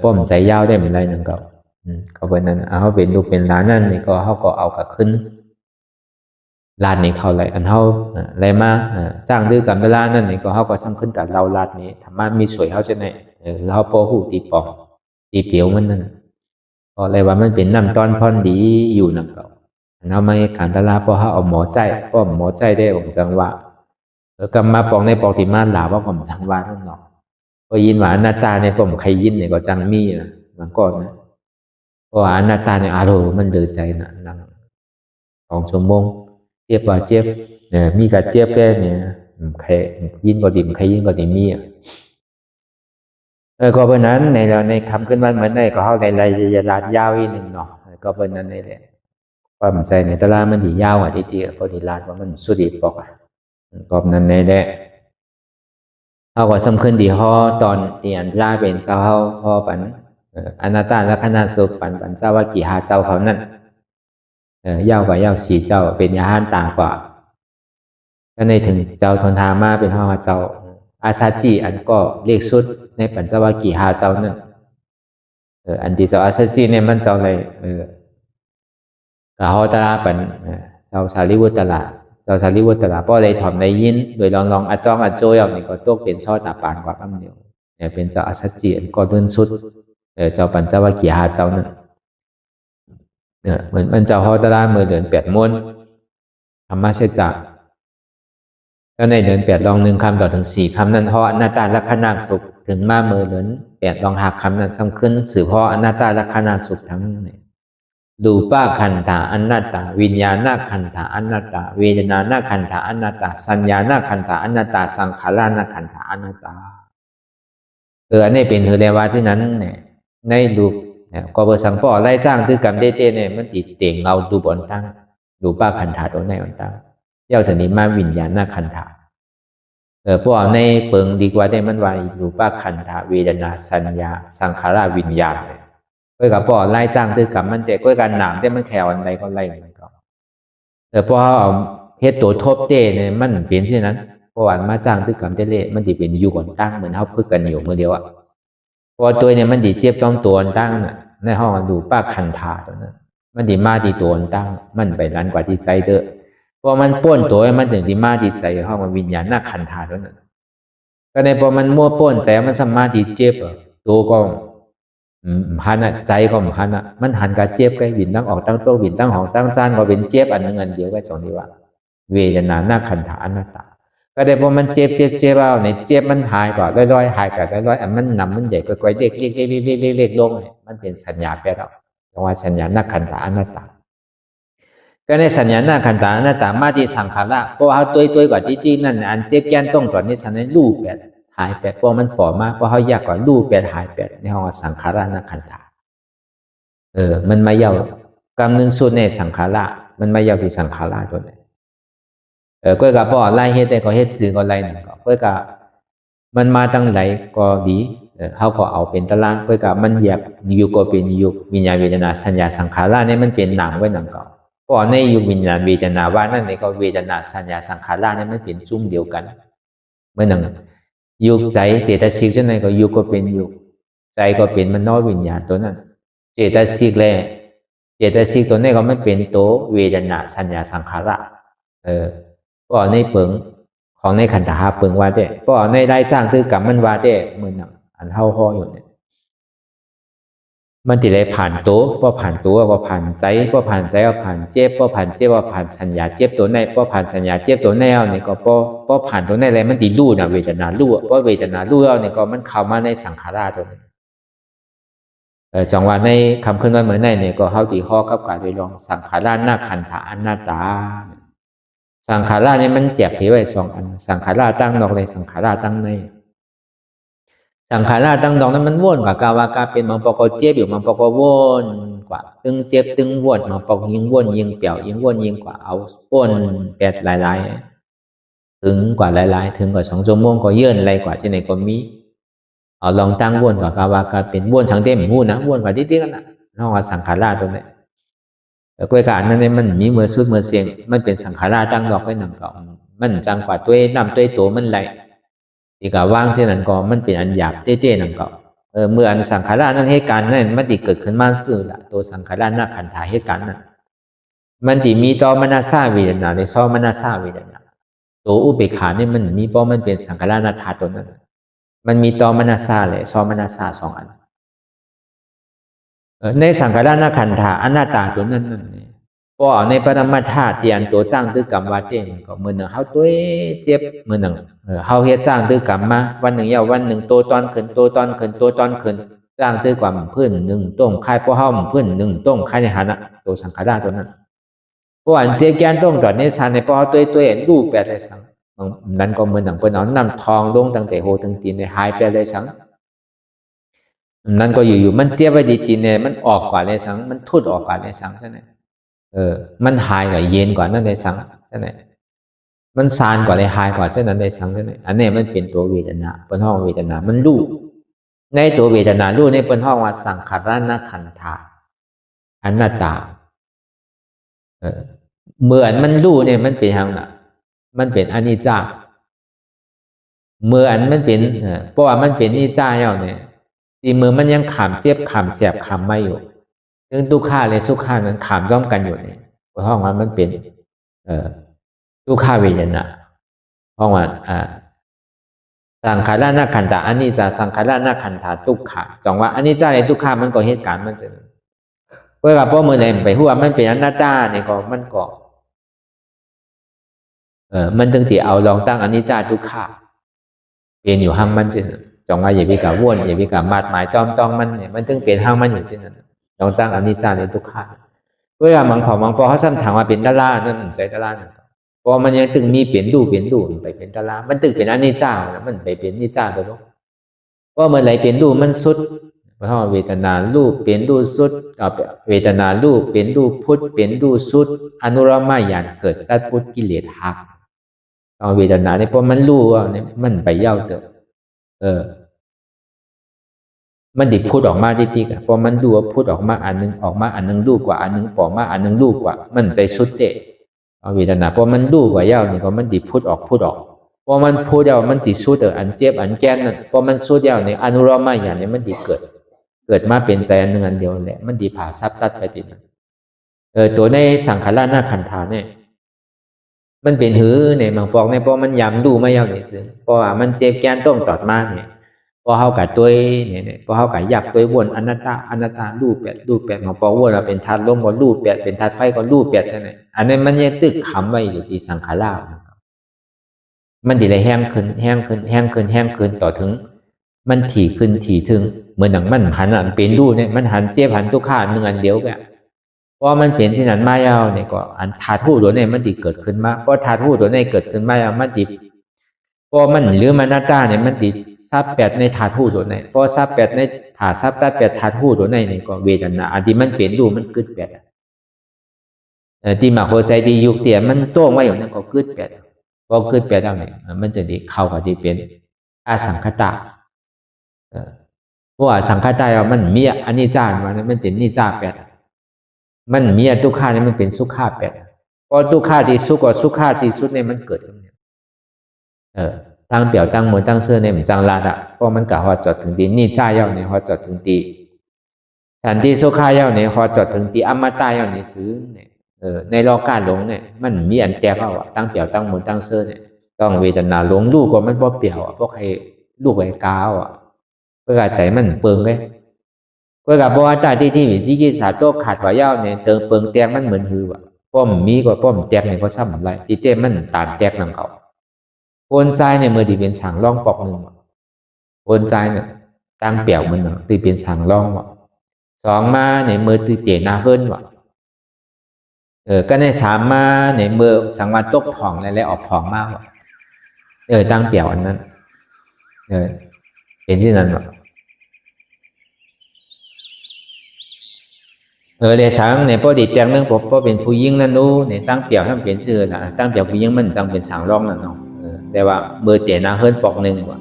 ป้อมใจยาวได้เหมือนไรนั่นก็เป็นนั้นเขาเป็นลูกเป็นหลานนั่นนี่ก็เขาก็เอากับขึ้นลานนี้เขาเลยอันเขาอะไรมาจ้างดื้อกันเวลานั่นนี่ก็เขาก็สร้างขึ้นกับเราลานนี้ธรรมะมีสวยเขาใช่ไหมเขาโปหูตีปองตีเปียวมันนั่นก็อะไรว่ามันเป็นน้ำตอนพอนดีอยู่นั่นก็เอามาการตลาดพอเขาเอาหมอใจก็หมอใจได้ผมจังว่าแล้วก็มาปองในปองที่มาหลาว่าผมจังว่านั่นเนาะก็ยินว่าหน้าตาในผมใครยินเนี่ยก็จังมีนะมันก็นะเพราะว่าหน้าตาในอารมณ์มันเดือดใจนะนั่ง2 ชั่วโมงเจ็บว่าเจ็บเนี่ยมีกับเจ็บแก่เนี่ยใครยินก็ดิ่มใครยินก็ดิ่มมีก็เพราะนั้นในคำขึ้นวันเหมือนในก็เข้าในรายละเอียดยาวอีกหนึ่งเนาะก็เพราะนั้นในแหละความใจในตลาดมันดียาวอ่ะที่พอดีลาดว่ามันสุดดีปอกก็นั้นในแหละเอาก็สำคัญดีฮอตอนเตียนลาเป็นเจ้าฮอปันอนาตาและคณะสุปันเจ้าว่ากี่5 เจ้าเขานั่นยาวกว่ายาว4 เจ้าเป็นยาหันต่างกว่าก็ในถึงเจ้าทนทามาเป็น5 เจ้าอาซาจิอันก็เลขสุดในปัญจวัคคีย์5 เจ้านั่นอันที่เจ้าอาซาจิเนี่ยมันเจ้าอะไร กะเฮาตะลาปันเจ้าสารีบุตรละเจ้าสารีบุตรละป้อเลยถ่อมได้ยินโดยลองอาจ้องอาโจยเอานี่ก็ตกเป็นซ้อตาปานกว่าคำเดียวเนี่ยเป็นเจ้าอัศจิอันก็ดุนสุดเจ้าปัญจวัคคีย์5เจ้านั่นเนี่ยเหมือนมันเจ้าเฮาตะลาเมื่อเดือน8มนธรรมเสจักแล้วในเดือน8ลอง1คำต่อถึง4คำนั้นเฮาอนัตตลักษณะสุขถึงมาเมื่อเดือน8ลอง5คำนั้นซ้ำขึ้นสืบเฮาอนัตตลักษณะสุขทั้งนี้รูปขันธาอนัตตาวิญญาณขันธาอนัตตาเวทนาขันธาอนัตตาสัญญาขันธาอนัตตาสังขารขันธาอนัตตาอันนี้เป็นคือเรียกว่าที่นั้นเนี่ยในรูปเนี่ยก็บ่สังป้อไล่สร้างคือกรรมเต้เนี่ยมันติดเต่งเงาดูบนตั้งรูปขันธาตัวในบนตั้งเจ้าสนิมาวิญญาณขันธาพวกในเปิงดีกว่าได้มันว่ารูปขันธาเวทนาสัญญาสังขารวิญญาณก็กับป้อไล่จ้างคือกับมันแต่ก็การหนามแต่มันแขวอันใดก็ไล่มันก็พอเอาเฮ็ดตัวทบเต้เนี่ยมันเปลี่ยนเช่นนั้นเพราะว่ามาจ้างคือกับเต้เล่มันสิเป็นอยู่ก่อนตั้งเหมือนเฮาพึกกันอยู่มื้อเดียวอ่ะพอตัวเนี่ยมันสิเจ็บจ้องตัวตั้งน่ะในห้องดูป้าขันธาตัวนั้นมันสิมาที่ตัวตั้งมันไปนั้นกว่าที่ใจเด้อพอมันป้นตัวมันถึงสิมาที่ใจห้องวิญญาณขันธาตัวนั้นก็ในพอมันมั่วป้นใจมันสมาธิเจ็บตัวก็หันใจก็หันมันหันกับเจ็บก็วินตั้งออกตั้งโตวินตั้งห้องตั้งซ่านก็เป็นเจ็บอันนึงอันเดียวก็สองนี้ว่าเวทนาขันธาอนัตตาก็ได้พอมันเจ็บเอาในเจ็บมันหายกว่าร้อยหายกว่าร้อยอันมันนำมันใหญ่กว่าเล็กลงมันเป็นสัญญาไปแล้วเรียกว่าสัญญาขันธาอนัตตาก็ในสัญญาขันธาอนัตตามาที่สังขารเพราะว่าตัวกว่าที่นั่นอันเจ็บแก่นต้องตอนนี้สัญญารูปแบบหาย8พอมันฝ่อมาเพราะเขาอยากกว่ารูป8หาย8ในห้องสังขารขันธามันมาเย่ากรรมนึงสุดในสังขารมันมาเย่าที่สังขารตัวนี้ก็กับป้อไล่เฮ็ดได้ก็เฮ็ดซื้อก็ไล่นั่นก็กับมันมาตั้งไหนก็ดีเขาก็เอาเป็นตารางก็กับมันแยกอยู่ก็เป็นอยู่วิญญาณเวทนาสัญญาสังขารนี่มันเป็นหนังไว้หนังก็ป้อในอยู่วิญญาณเวทนาว่านั่นนี่ก็เวทนาสัญญาสังขารนี่มันเป็นจุ่มเดียวกันเมื่อหนังยุคใจเจตสิกจังได๋ก็ยุคก็เป็นยุคใจก็เป็นมโนวิญญาณตัวนั้นเจตสิกแลเจตสิกตัวนี้ก็มันเป็นตัวเวทนาสัญญาสังขารก็ในเปิงของในขันธาเปิงว่าได้ก็ในได้จ้างคือกรรมมันว่าได้มื้อนั้นอันเฮาฮ้ออยู่เนี่ยมันสิได้ผ่านตัวบ่ผ่านตัวบ่ผ่านใจบ่ผ่านใจบ่ผ่านเจ็บบ่ผ่านเจ็บบ่ผ่านสัญญาเจ็บตัวในบ่ผ่านสัญญาเจ็บตัวในเอานี่ก็บ่ผ่านตัวในอะไรมันสิรู้น่ะเวทนารู้บ่เวทนารู้เอานี่ก็มันเข้ามาในสังขารตัวนี้จังว่าในคำขึ้นว่าเหมือนในนี่ก็เฮาสิฮ้อกับการไปลองสังขารขันธาอนัตตาสังขารนี่มันแจกไว้2อันสังขารตั้งนอกเลยสังขารตั้งในสังขารตั้งนอกนั้นมันวนกว่ากาวากาเป็นมันปอกเจ็บอยู่มันปอกวนกว่าตึงเจ็บตึงวนมันปอกยิงวนยิงเปี่ยวยิงวนยิงกว่าเอาวนแปดหลายๆถึงกว่าหลายๆถึงกว่า2ชั่วโมงก็เยื่นอะไรกว่าที่ไหนก็มีเอาลองตั้งวนกว่ากาวากาเป็นวนสังเต็มหูนะวนกว่าที่กันน่ะเฮาว่าสังขารตัวนี้กวยการนั้นมันมีมือสุดมือเสียงมันเป็นสังขารตั้งดอกไว้นำก็มันจังกว่าตัวนำตัวมันไหลที่ก็วางเช่นนั้นก็มันเป็นอันหยาบเต้ๆนำก็เมื่ออันสังขารนั้นเหตุการณ์นั้นมันสิเกิดขึ้นมาซื่อละตัวสังขารขันธาเหตุการณ์นั้นมันสิมีต่อมนัสสาเวทนาในซ้อมนัสสาเวทนาตัวอุเบกขานี่มันมีเพราะมันเป็นสังขารนัตถาตัวนั้นมันมีต่อมนัสสาและซ้อมนัสสา2อันในสังขารขันธาอนัตตาตัวนั้นก็ในปรมัตถาที่อันตัวจ้างคือกรรมว่าเต้ก็มื้อนึงเฮาตัวเจ็บมื้อนึงเฮาเฮ็ดจ้างคือกรรมมาวันนึงวันนึงโตตอนขึ้นจ้างคือความพื้นนึงต้องคายพอเฮาพื้นนึงต้องคายหันตัวสังขารตัวนั้นเพราะอันเสียแกนต้องตอนนี้ซานในพอตัวรูปแปดเลยสังนั้นก็มื้อนึงเพิ่นเอาน้ำทองลงตั้งแต่โหถึงตีนได้หายไปเลยสังนั้นก็อยู่ๆมันเจ็บไว้ดีตีนเนี่ยมันออกกว่าเลยสังมันทุดออกกว่าเลยสังใช่ไหมมันหายกว่าเย็นกว่านั่นในสังใช่ไหมมันซานกว่าเลยหายกว่าเช่นนั้นในสังใช่ไหมอันนี้มันเป็นตัวเวทนาเป็นห้องเวทนามันรู้ในตัวเวทนารู้ในเป็นห้องว่าสังขารขันธาอนัตตาเมื่อมันรู้เนี่ยมันเป็นทางน่ะมันเป็นอนิจจาเมื่อมันเป็นเพราะว่ามันเป็นนิจจาเนี่ยที่มือมันยังขามเจ็บขามเสียบขามไม่อยู่ซึ่งทุกข้าเลยสุขข้านั้นขามย่อมกันอยู่เนี่ย ห้องว่ามันเป็นทุกขเวทนาห้องว่าสังขารนาขันธะอันนี้จะสังขารนาขันธะทุกขะจังว่าอันนี้จะในทุกขะมันก็เหตุการณ์มันจะเพื่อกับพวกมือไหนไปหัวมันเป็นอนัตตาเนี่ยก็มันก็มันถึงที่เอาลองตั้งอันนี้จะทุกขะเป็นอยู่ห้างมันจะจังว่าอย่าไปกับว่นอย่าไปกับมาดหมายจอมจองมันเนี่ยมันถึงเป็นห้างมันอยู่เช่นนั้นลองตั้งอันนี้จะในทุกขะเพื่อมังขอมังปอเขาซ้ำถามว่าเป็นดารานั่นใจดารานั่นเพราะมันยังตึงมีเปลี่ยนดูไปเป็นดารามันตึงเป็นอนิจจามันไปเป็นนิจจาไปแล้วเพราะเมื่อไหร่เปลี่ยนดูมันสุดเพราะเวทนารูปเปลี่ยนดูสุดเวทนารูปเปลี่ยนดูพุทธเปลี่ยนดูสุดอนุรามาญาณเกิดตัดพุทธกิเลสหักเอาเวทนาเนี่ยเพราะมันรู้ว่าเนี่ยมันไปเย้าเถอะมันดิพูดออกมาที่ๆพอมันดูว่าพูดออกมาอันนึงลูกกว่าอันนึงออกมาอันนึงลูกกว่ามันใจสุดเตะเอาเวทนาพอมันดูกว่าเย้านี่ก็มันดิพูดออกพอมันพูดเย้ามันติสุดอันเจ็บอันแก่นนั่นพอมันสุดเย้าเนี่ยอนุรามาญาณเนี่ยมันดิเกิดมาเป็นใจอันนึงอันเดียวแหละมันดิผ่าซับตัดไปติดตัวในสังขารนาขันธาเนี่ยมันเป็นหือเนี่ยบางปอกเนี่ยพอมันยำดูไม่เย้านี่ซึ่งเพราะว่ามันเจ็บแก่นต้องตอดมาเนี่ยพอเฮากับตัวเนี่ยพอเฮากับอยากตัววนอนัตตารูปแปดของปอวนเราเป็นธาตุลมก็รูปแปดเป็นธาตุไฟก็รูปแปดใช่ไหมอันนี้มันยังตึกคำไว้อยู่ที่สังขารมันดีเลยแห้งขึ้นต่อถึงมันถี่ขึ้นถึงเหมือนหนังมันหันเป็นรูปเนี่ยมันหันเจ็บหันทุกขาหนึ่งอันเดียวกันเพราะมันเปลี่ยนที่นั้นมายาวเนี่ยก็อันธาตุตัวเนี่ยมันดีเกิดขึ้นมาเพราะธาตุตัวเนี่ยเกิดขึ้นมายาวมันดีเพราะมันหรือมันอนัตตาเนี่ยมันดีซับแปดในธาตุตัวไหนเพราะซับแปดในซับตัดแปดธาตุตัวไหนนี่ก็เวทนาอันที่มันเปลี่ยนรูปมันกึดแปดที่มาโคไซดียุคเตียมันโต้งไว้อย่างนั้นก็กึดแปดพอกึดแปดเอาเนี่ยมันจะดีเข้ากับที่เป็นอาสังคตะเพราะว่าสังคตะมันมีอันนี้จ้ามันเป็นนิจาแปดมันมีทุกขาเนี่ยมันเป็นสุขาแปดเพราะทุกขาที่สุขกับสุขาที่สุดเนี่ยมันเกิดขึ้นตั้งเปี่ยวตั้งมวลตั้งเสื้อเนี่ยมันจังลาดเพราะมันกะฮอดจอดถึงตีนี่จ้าเย้าเนี่ยฮอดจอดถึงตีสันติสุขาเย้าเนี่ยฮอดจอดถึงตีอมตะเย้าเนี่ยซื้อเนี่ยในโลกาหลงเนี่ยมันมีอันแก่เอาตั้งเปี่ยวตั้งมวลตั้งเสื้อเนี่ยต้องเวทนาหลงลูกก็มันบ่เปี่ยวพวกใครลูกไอ้กาวเพื่อใจมันเปิงเลยเพื่อกับบ่ว่าตาที่วิจิกิจสาโตขาดว่าเย้าเนี่ยเติมเปิงแตกมันเหมือนหือว่ะป้อมมีก็ป้อมแตกเนี่ยก็ซ้ำไรที่เต้มันตานแตกนำเขาโอนใจเนี่ยมือดีเป็นฉางร่องปอกหนึ่งโอนใจเนี่ยตั้งเปี่ยวมันตีเป็นฉางร่องสองมาเนี่ยมือตีเตียนาเฮิรนก็ในสามมาเนี่ยมือสังวันตกผ่องอะไรออกผ่องมากตั้งเปี่ยวอันนั้นเป็นที่นั้นเดี๋ยวสังเนี่ยพอดีแตงเรื่องพอเป็นผู้ยิ่งนั่นนู้เนี่ยตั้งเปี่ยวให้มันเป็นชื่อนะตั้งเปี่ยวผู้ยิ่งมันจังเป็นฉางร่องนั่นเนาะแต่ว่าเมื่อเจนาเฮิรนปอกหนึ่งว่ะ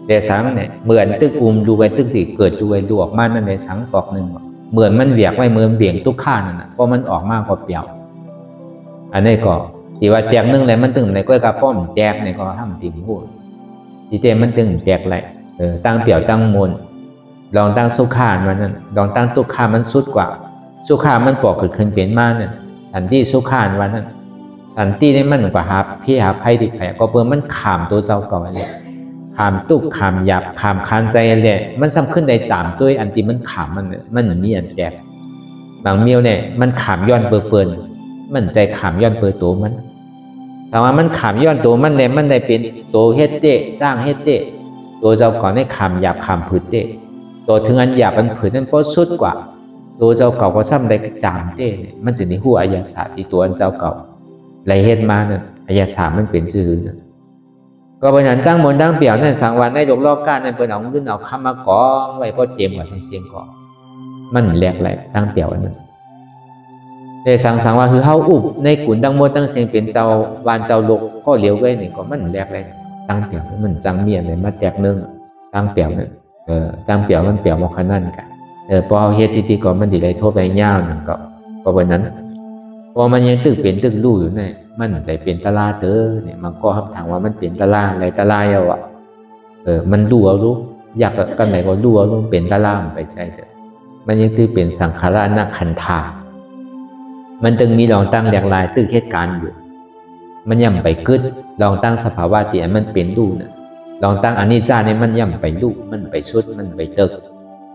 แต่สังเนี่ยเหมือนตึกดูไปตึกที่เกิดดูไปดูออกมานั่นในสังปอกหนึ่งว่ะเหมือนมันเวียกไว้เหมือนเบี่ยงทุกข้านั่นนะเพราะมันออกมากกว่าเปลี่ยวอันนี้ก็ที่ว่าแจกนึงเลยมันตึงในก้อยกระป้อมแจกเนี่ยก็ทำตีพูดที่เจมันตึงแจกเลยตั้งเปลี่ยวตั้งมูลลองตั้งสุขามันนั่นลองตั้งทุกข้ามันสุดกว่าสุขามันปอกเกิดขึ้นเป็นมาเนี่ยสันติสุขาวันนั้นสันตินี่มันกว่าหาพี่หาไพ่ที่ไผ่ก็เพื่อมันขามตัวเจ้าก่อนเลยขามตุกขามหยับขามคานใจเลยมันซ้ำขึ้นได้จามด้วยอันที่มันขามมันมีอันแดกบางเมียวเนี่ยมันขามย้อนเปิลมันใจขามย้อนเปิลตัวมันแต่ว่ามันขามย้อนตัวมันเลยมันได้เป็นตัวเฮ็ดเตะจ้างเฮ็ดเตะตัวเจ้าก่อนได้ขามหยับขามผืดเตะตัวถึงอันหยับมันผืดนั่นเพราะสุดกว่าตัวเจ้าเก่าก็ซ้ำได้จามเตะเนี่ยมันจะในหัวอายาศาสตร์ที่ตัวอันเจ้าเก่าไรเฮ็ดมาเนี่ยอายาศาสตร์มันเป็นชื่อก็เป็นอย่างตั้งมนตั้งเปี่ยวนั่นสังวันในโลกโลกการนั่นเป็นเอาขึ้นเอาคำมากองไว้เพราะเจมกว่าเสียงก่อมันแหลกไหลตั้งเปี่ยวนั่นแต่สังว่าคือเฮาอุบในกุนตั้งมดตั้งเสียงเป็นเจ้าวานเจ้าโลกก็เลี้ยวไว้นี่ก็มันแหลกไหลตั้งเปี่ยวมันจังเมียนเลยมาแตกนึงตั้งเปี่ยวนั่นตั้งเปี่ยวมันเปี่ยวมาขนาดกันพอเฮ็ดที่ก็มันดีได้โทษไปยาวนั่นก็วันนั้นพอมันยังตึกเป็นตึกลู่อยู่เนี่ยมันใจเป็นตะลาเตอเนี่ยมันก็คำถามว่ามันเป็นตะลาอะไรตะลาเอามันดูเอารู้อยากกันไหนก็ดูเอารู้เป็นตะลาไปใช่เถอะมันยังตึกเป็นสังขารนาขันธา มันตึงมีลองตั้งหลากหลายตึกเหตุการณ์อยู่มันย่ำไปกึดลองตั้งสภาวะที่มันเป็นรูปนะลองตั้งอนิจจาเนี่ยมันย่ำไปรูปมันไปสุดมันไปตึก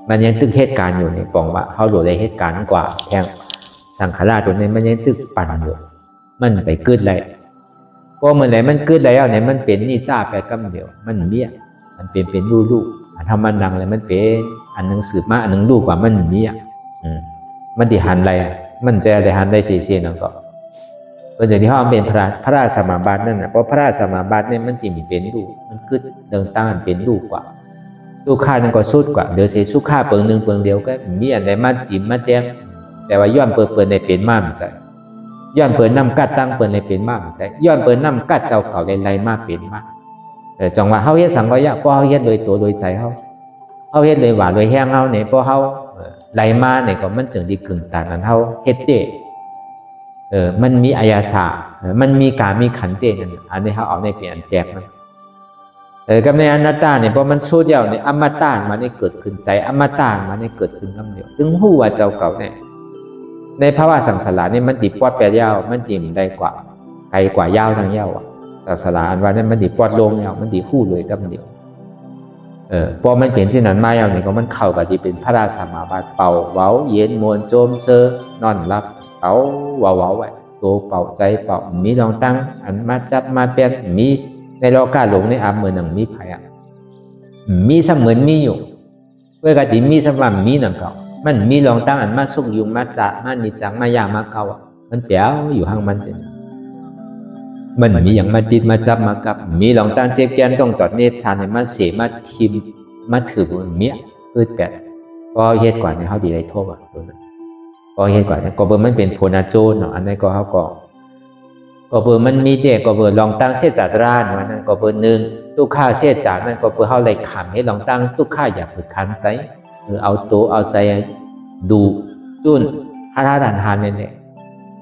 มันยังตึกเหตุการณ์อยู่ในปองว่าเขาหลุดในเหตุการณ์กว่าแทงสังขารตัวนี้มันยังตึกปั่นอยู่มันไปกึดเลยพอเมื่อไหร่มันกึดแล้วเนี่ยมันเป็นนิจจาแปลกำเดียวมันเบี้ยมันเป็นรูปทำมันดังเลยมันเป็นอันหนึ่งสืบมาอันหนึ่งรูปกว่ามันเบี้ยมันติหันอะไรมันจะได้หันได้เสียนั่นก็เพราะอย่างที่เขาเป็นพระราชสมาบัตินั่นนะเพราะพระราชสมาบัติเนี่ยมันติมีเป็นรูปมันกึดเดินตั้งเป็นรูปกว่าลูกค้านั่นก็สุดกว่าเดี๋ยวเสียสุขาเปิงหนึ่งเปิงเดียวก็มีอันใดมาจิ้มมาแดงแต่ว่าย้อนเปิดในเป็นมากใจย้อนเปิดน้ำกัดตั้งเปิดในเป็นมากใจย้อนเปิดน้ำกัดเจ้าเก่าในไรมากเป็นมากแต่จังว่าเขาเฮ็ดสังก็ยากเพราะเขาเฮ็ดโดยตัวโดยใจเขาเฮ็ดโดยหวานโดยแห้งเขาเนี่ยเพราะเขาไรมาเนี่ยก็มันจึงดีกึ่งต่างนั้นเขาเฮ็ดเด้มันมีอายาสามันมีการมีขันเตนั่นอันนี้เขาเอาในเปลี่ยนแจกมันกับในอนัตตาเนี่ยพอมันสู้เดียวเนี่ยอมตะมันได้เกิดขึ้นใจอมตะมันได้เกิดขึ้นคำเดียวถึงหู้ว่าเจ้าเก่าเนี่ยในภาวะสังสารเนี่ยมันติดปอดแปดยาวมันติดได้กว่าไกลกว่ายาวทางยาวอ่ะสังสารอันว่าเนี่ยมันติดปอดลงยาวมันติดหู้เลยคำเดียวพอมันเปลี่ยนสิ่งนั้นมาอย่างนี้ก็มันเข้ากับที่เป็นพระราชสมาบัติเป่าเว้าเย็นมวนโจมเซอนอนรับเป่าเว้าไว้ตัวเป่าใจเป่ามีลองตั้งอันมาจับมาเปลี่ยนมีในโลกาหลงในอาเมือหนังมีภัยมีเสมือนมีอยู่เพื่อกติมีสว่างมีหนังเก่ามันมีลองตั้งอันมาสุกอยู่มาจัดมานิจังมายามาเก่ามันเปียวอยู่ห้างมันเสียมันมีอย่างมาดิดมาจับมากับมีลองตั้งเจ็บแกนต้องตอดเนตรชาในมาเสียมาทิมมาถือบนเมียแปดก็เฮ็ดกว่าในเขาดีไรโทษอ่ะตัวนั้นก็เฮ็ดกว่าก็เบอร์มันเป็นโพนาโจนเนาะอันนี้ก็เขาก็เบอร์มันมีเด็กก็เบอร์ลองตั้งเสียจัดร้านวันนั้นก็เบอร์หนึ่งทุกข้าเสียจัดนั่นก็เบอร์เขาเลยขำให้ลองตั้งทุกข้าอยากฝึกคันไซเอาตัวเอาใจดูจุนฮาราดันฮานเนี่ย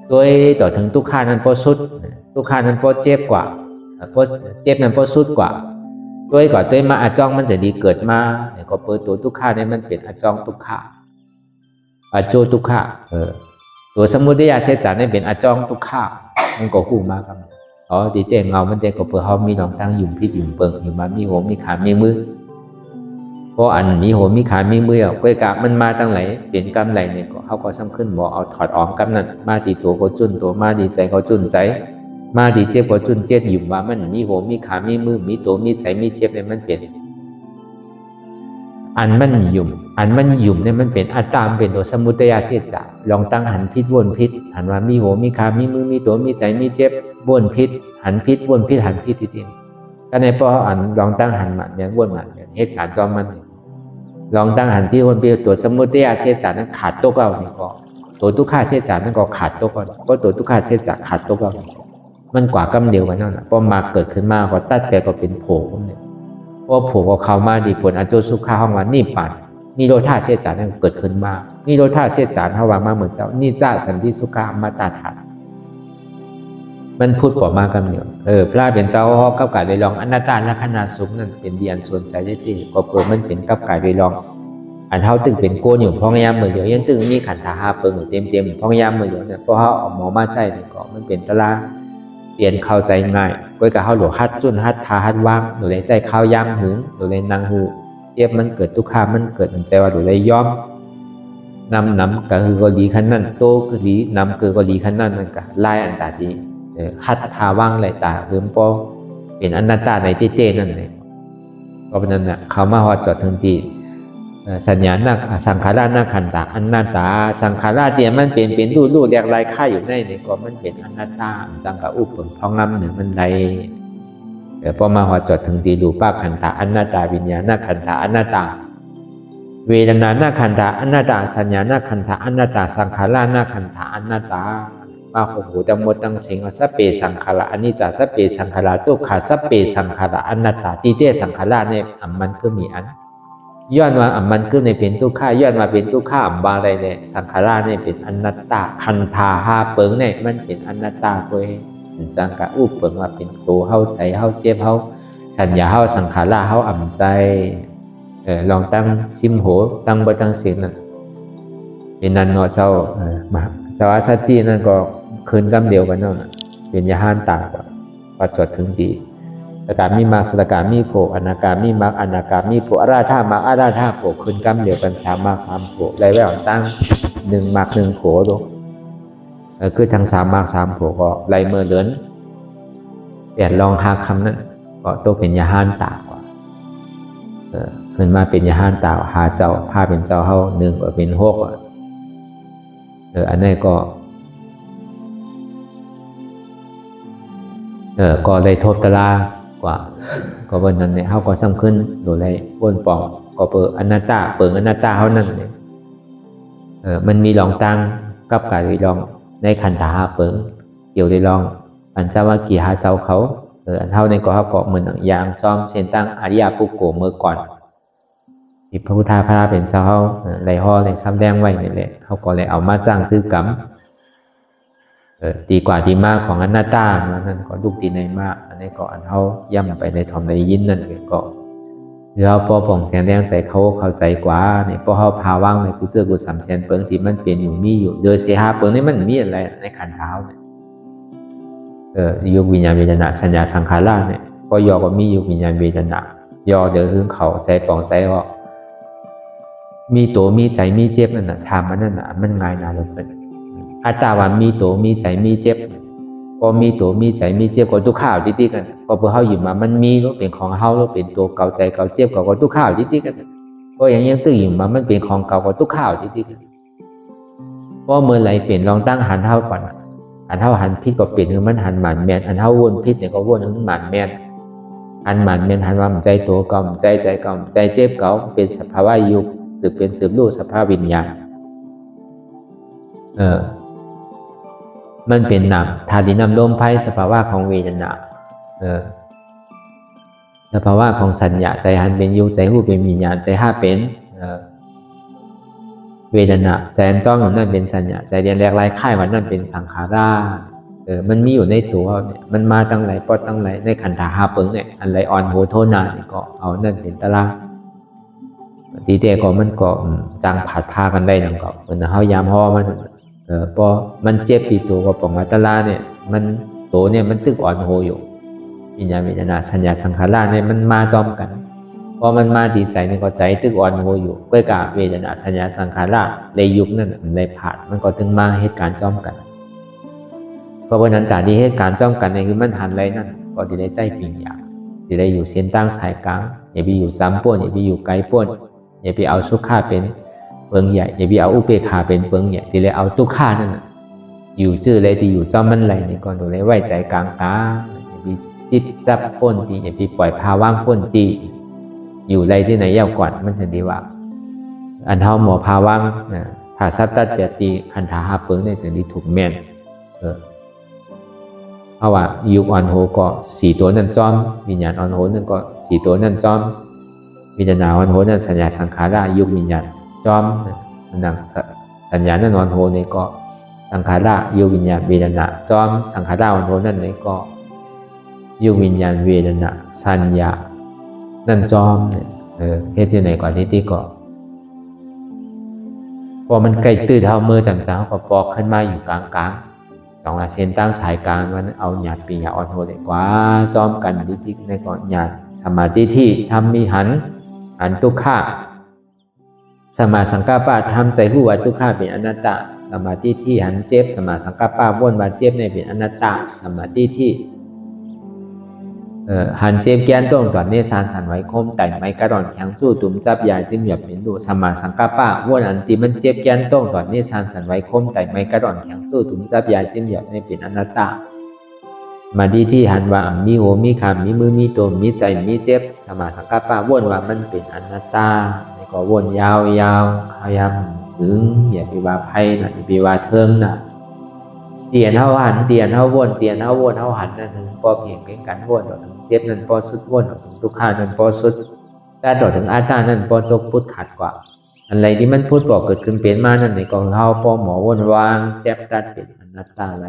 โดยต่อถึงทุกข้านั้นพอสุดทุกข้านั้นพอเจ็บกว่าพอเจ็บนั้นพอสุดกว่าด้วยก่อนด้วยมาอาจองมันจะดีเกิดมาเนี่ยก็เปิดตัวทุกข้าเนี่ยมันเป็นอาจองทุกข้าอาโจทุกข้าตัวสมุทัยเสียจัดเนี่ยเป็นอาจองทุกข้ามันก็คู่มากครับดีเจเงามันเด็กก็เพื่อเขามีลองตั้งยุ่มพิษยุ่มเปิงอยู่มามีหัวมีขามีมือเพราะอันมีหัวมีขามีมือเกยกะมันมาตั้งไหนเปลี่ยนกรรมไหลเนี่ยก็เขาก็ซ้ำขึ้นบอกเอาถอดออกกรรมนั้นมาดีตัวก็จุนตัวมาดีใจเขาจุนใจมาดีเจ็บก็จุนเจ็บยุ่มว่ามันมีหัวมีขามีมือมีตัวมีใจมีเจ็บเนี่ยมันเปลี่ยนอันมันยุ่มเนี่ยมันเป็นอัตตามเป็นตัวสมุทัยเสียจัดลองตั้งหันพิษวนพิษหันว่ามีหัวมีขามีมือมีตัวมีใจมีเจ็บวนพิษหันพิษวนพิษหันพิษทีเดียวก็ในพออันลองตั้งหันมันเนี่ยวนมันเหตุการณ์จอมมันลองตั้งหันพิษวนพิษตัวสมุทัยเสียจัดนั้นขาดตัวเก่านี่ก็ตัวทุกข้าเสียจัดนั้นก็ขาดตัวก่อนก็ตัวทุกข้าเสียจัดขาดตัวเก่ามันกว่ากำเดียวกันนั่นแหละพอมาเกิดขึ้นมาก็ตัดแต่ก็เป็นโผล่เนี่ยพอโผล่ก็เข้ามาดีผลอโจสุขาห้องว่านี่ปัดนี่โลธาเสียจานนั่นเกิดขึ้นมานี่โลธาเสียจานเขาว่ามาเหมือนเจ้านี่จ้าสันติสุขาอมตะถามันพูดกว่ามากกันเนี่ยพระเป็นเจ้าเขากับกายเลยลองอนัตตาลักษณะสุขนั่นเป็นเดียนส่วนใจได้ที่ก็เปิดมันเป็นกับกายเลยลองอันเขาตึงเป็นโกนอยู่พ้องยามมือเดียวยังตึงมีขันธา5เปิงเต็มพ้องยามมือเดียวเนี่ยเพราะเขาเอาหมอมาใส่ก็มันเป็นตะลาเปลี่ยนเข้าใจง่ายก็กับเขาหลวฮัดจุนฮัดพาฮัดว่างหรือในใจเข้ายามหึงหรือในนางหือเจ็บมันเกิดทุกข้ามันเกิดใจว่าหรือในย้อมน้ำก็คือก็ดีขั้นนั้นโตก็ดีน้ำคือก็ดีขั้นนั้นมันก็ไล่อันตาดีฮัดพาว่างไหลตาเริ่มปอเป็นอนัตตาในที่เต้นั่นเลยก็เป็นนั่นแหละเขามาหอดจอดถึงที่สัญญาณสังขารนาขันตาอนัตตาสังขารเดียมันเป็นรูปแยกลายค่าอยู่ในนี่ก็มันเป็นอนัตตาจังกับอุปผลท้องน้ำหนึ่งมันใดพอมาหอจดถึงตีรูปะขันตาอนัตตาวิญญาณขันตาอนัตตาเวทนานาขันตาอนัตตาสัญญานาขันตาอนัตตาสังขารนาขันตาอนัตตามาโอ้โหทั้งหมดทั้งสิ่งสัพเพสังขารอนิจจสัพเพสังขารทุกขาสัพเพสังขารอนัตตาตีเตสังขารเนี่ยมันก็มีอันย้อนว่ามันคือในเป็นทุกข้าย้อนมาเป็นทุกข้าบาอะไรเนี่ยสังขารเนี่ยเป็นอนัตตาขันธา5เปิงเนี่ยมันเป็นอนัตตาโดยจังกะอุปเปิงว่าเป็นตัวเฮาใจเฮาเจ็บเฮาสัญญาเฮาสังขารเฮาอ่ำใจลองตั้งซิมโหตั้งบ่ตั้งเสียงนั่นเป็นนันเนาะเจ้ามา สวาสัจจีนั่นก็คืนกำเดียวกันนั่นเป็นยาห้านต่างกว่าปัจจดถึงดีสกามีมากสกามีโผอนาการมีมากอนาการมีโผอาราธามากอาราธาโผคืนกำเดียวกัน3 มาก 3 โผไรไว้ของตั้ง1 มาก 1 โผดูคือทั้ง3 มาก 3 โผก็ไรเมื่อเดินเปลี่ยนลองหาคำนั้นก็ตัวเป็นยาห้านต่างกว่าขึ้นมาเป็นยาห้านต่างหาเจ้าผ้าเป็นเจ้าเฮา1ก็เป็น6อันนี้ก็เลยทบตลากว่าก็วันนั้นเนี่ยเขาก็ซ้ำขึ้นโดยเลยวนปองก็เปิดอนัตตาเปิดอนัตตาเขานั่นเนี่ยมันมีลองตั้งกับการลองในขันธาเปิงเกี่ยวได้ลองอันเจ้าว่ากี่หาเจ้าเขาอันเท่าในก็เขาก็เหมือนอย่างซ้อมเช่นตั้งอริยปุกโกเมื่อก่อนที่พระพุทธพระเป็นเจ้าเขาไรห่อไรซ้ำแดงไว้นี่แหละเขาก็เลยเอามาจ้างซื้อกรรมดีกว่าดีมากของอนัตตานั่นก็ดุดีในมากอันนี้ก็อันเขาย่ำไปในทอมในยินนั่นก็เราพอป่องแสงแดงใส่เขาใส่กว่าเนี่ยพอเขาพาว่างในกุเจอกุสามเชนเปิงที่มันเปลี่ยนอยู่มีอยู่โดยเสียหาเปิงนี่มันมีอะไรในขันเท้าเนี่ยยุควิญญาณเวทนาสัญญาสังขารเนี่ยพอยอก็มียุควิญญาณเวทนายอเดี๋ยวคือเขาใจป่องใจว่ามีตัวมีใจมีเจ็บนั่นน่ะชามมันนั่นน่ะมันง่ายนะเราเป็นอัตตาว่ามีตัวมีใจมีเจ็บก็มีตัวมีใจมีเจ็บก็ทุกข้าวที่กันก็เพื่อเขาอยู่มามันมีก็เป็นของเขาแล้วเป็นตัวเก่าใจเก่าเจ็บก็ทุกข้าวที่กันก็อย่างยังตื่นอยู่มามันเป็นของเก่าก็ทุกข้าวที่กันเพราะเมื่อไรเปลี่ยนลองตั้งหันเท่าก่อนหันเท่าหันพิษก็เปลี่ยนคือมันหันหมันแมนหันเท่าวนพิษเนี่ยก็วนถึงหมันแมนหันหมันแมนหันว่าใจตัวเก่าใจเก่าใจเจ็บเก่าเป็นสภาวะยุคสืบเป็นสืบรู้สภาพวิญญาณมันเป็นนามธาตุดินน้ำลมไฟสภาวะของเวทนาสภาวะของสัญญาใจหันเป็นยุใจหูเป็นวิญญาณใจห้าเป็นเวทนาใจอันต้องของนั่นเป็นสัญญาใจเรียนแรกไร้ค่ายวันนั่นเป็นสังขารามันมีอยู่ในตัวเนี่ยมันมาตั้งไหลปอดตั้งไหลในขันธาหาเปิงเนี่ยอันไหลอ่อนโหโทนาเนี่ยก็เอานั่นเป็นตารางทีเดียวก็มันก็จางผัดพากันได้นั่นก็เหมือนเขายามห่อมันพอมันเจ็บที่ตัวก็ป่องอัตลาเนี่ยมันตัวเนี่ยมันตึกอ่อนโหอยู่วิญญาณเวทนาสัญญาสังขารเนี่ยมันมาซ้อมกันพอมันมาตีใส่เนี่ยก็ใจตึกอ่อนโหอยู่ก็กะเวทนาสัญญาสังขารในยุคนั้นในผ่านมันก็ถึงมาเหตุการณ์ซ้อมกันเพราะวันนั้นแต่ที่เหตุการณ์ซ้อมกันเนี่ยคือมันหันไรนั่นก็จะได้ใจปิ่งอย่างจะได้อยู่เส้นตั้งสายกลางอย่าไปอยู่ซ้ำป้วนอย่าไปอยู่ไกลป้วนอย่าไปเอาสุขาเป็นเปิงใหญ่อย่าไปเอาอุเบกขาเป็นเปิงใหญ่ที่เลยเอาทุกข้านั่นน่ะอยู่ชื่อเลยที่อยู่จ้อมันไหลนี่ก่อนดูเลยไว้ใจกลางตาอย่าไปติดจับป้นตีอย่าไปปล่อยพาว่างป้นตีอยู่ไรที่ไหนยาวก่อนมันจะดีว่าอันเท่าหมอพาว่างนะถ้าซัดตัดเปียตีคันถาหาเปิงเนี่ยจะดีถูกแม่นเพราะว่ายุคอ่อนโหก็4 ตัวนั่นจ้อมวิญญาณอ่อนโหนั่นก็4 ตัวนั่นจ้อมวิญญาณอ่อนโหนั่นสัญญาสังขารยุควิญญาณจอมนั่งสัญญาณนอนโหนี่ก็สังขารยุวิญญาณเวทนาจอมสังขารวันโหนั่นนี่ก็ยุวิญญาณเวทนาสัญญานั่นจอมเนี่ยเหตุที่ไหนก่อนที่ก็พอมันใกล้ตื้อเท่ามือจังๆก็ปอกขึ้นมาอยู่กลางๆ2 เส้นตั้งสายกลางมันเอาหยาดปีหยาอ่อนโหเลยกว่าจอมกันที่ในก่อนหยาดสมาธิที่ทำมีหันทุกข้าสมาสังกัปปะทำใจหูว่าทุกข้าเป็นอนัตตาสมาธิที่หันเจ็บสมาสังกัปปะวนว่าเจ็บในเป็นอนัตตาสมาธิที่หันเจ็บแก้นต้นก่อนเนสานสันไว้คมแต่ไม่กระดอนแข็งสู้ตุ่มจับยาจิ้มหยับเป็นดูสมาสังกัปปะวนอันที่มันเจ็บแก้นต้นก่อนเนสานสันไว้คมแต่ไม่กระดอนแข็งสู้ตุ่มจับยาจิ้มหยับในเป็นอนัตตามาดีที่หันว่ามีโหมีคำมีมือมีตัวมีใจมีเจ็บสมาสังกัปปะวนว่ามันเป็นอนัตตาก็วนยาวขยับถึงอย่าไปว่าไพ่นะอย่าไปว่าเทิงนะเตียนเท่าหันเตียนเท่าวนเตียนเท่าวนเท่าหันนั่นถึงพอเพียงเป็นกันวนต่อถึงเจ็บนั่นพอสุดวนต่อถึงทุกข้านั่นพอสุดแต่ต่อถึงอาตานั่นพอตกพุทธขัดกว่าอะไรที่มันพูดบอกเกิดขึ้นเป็นมานั่นในกองเท้าพอหมอวนวางแทบตัดเป็นอนัตตาไหล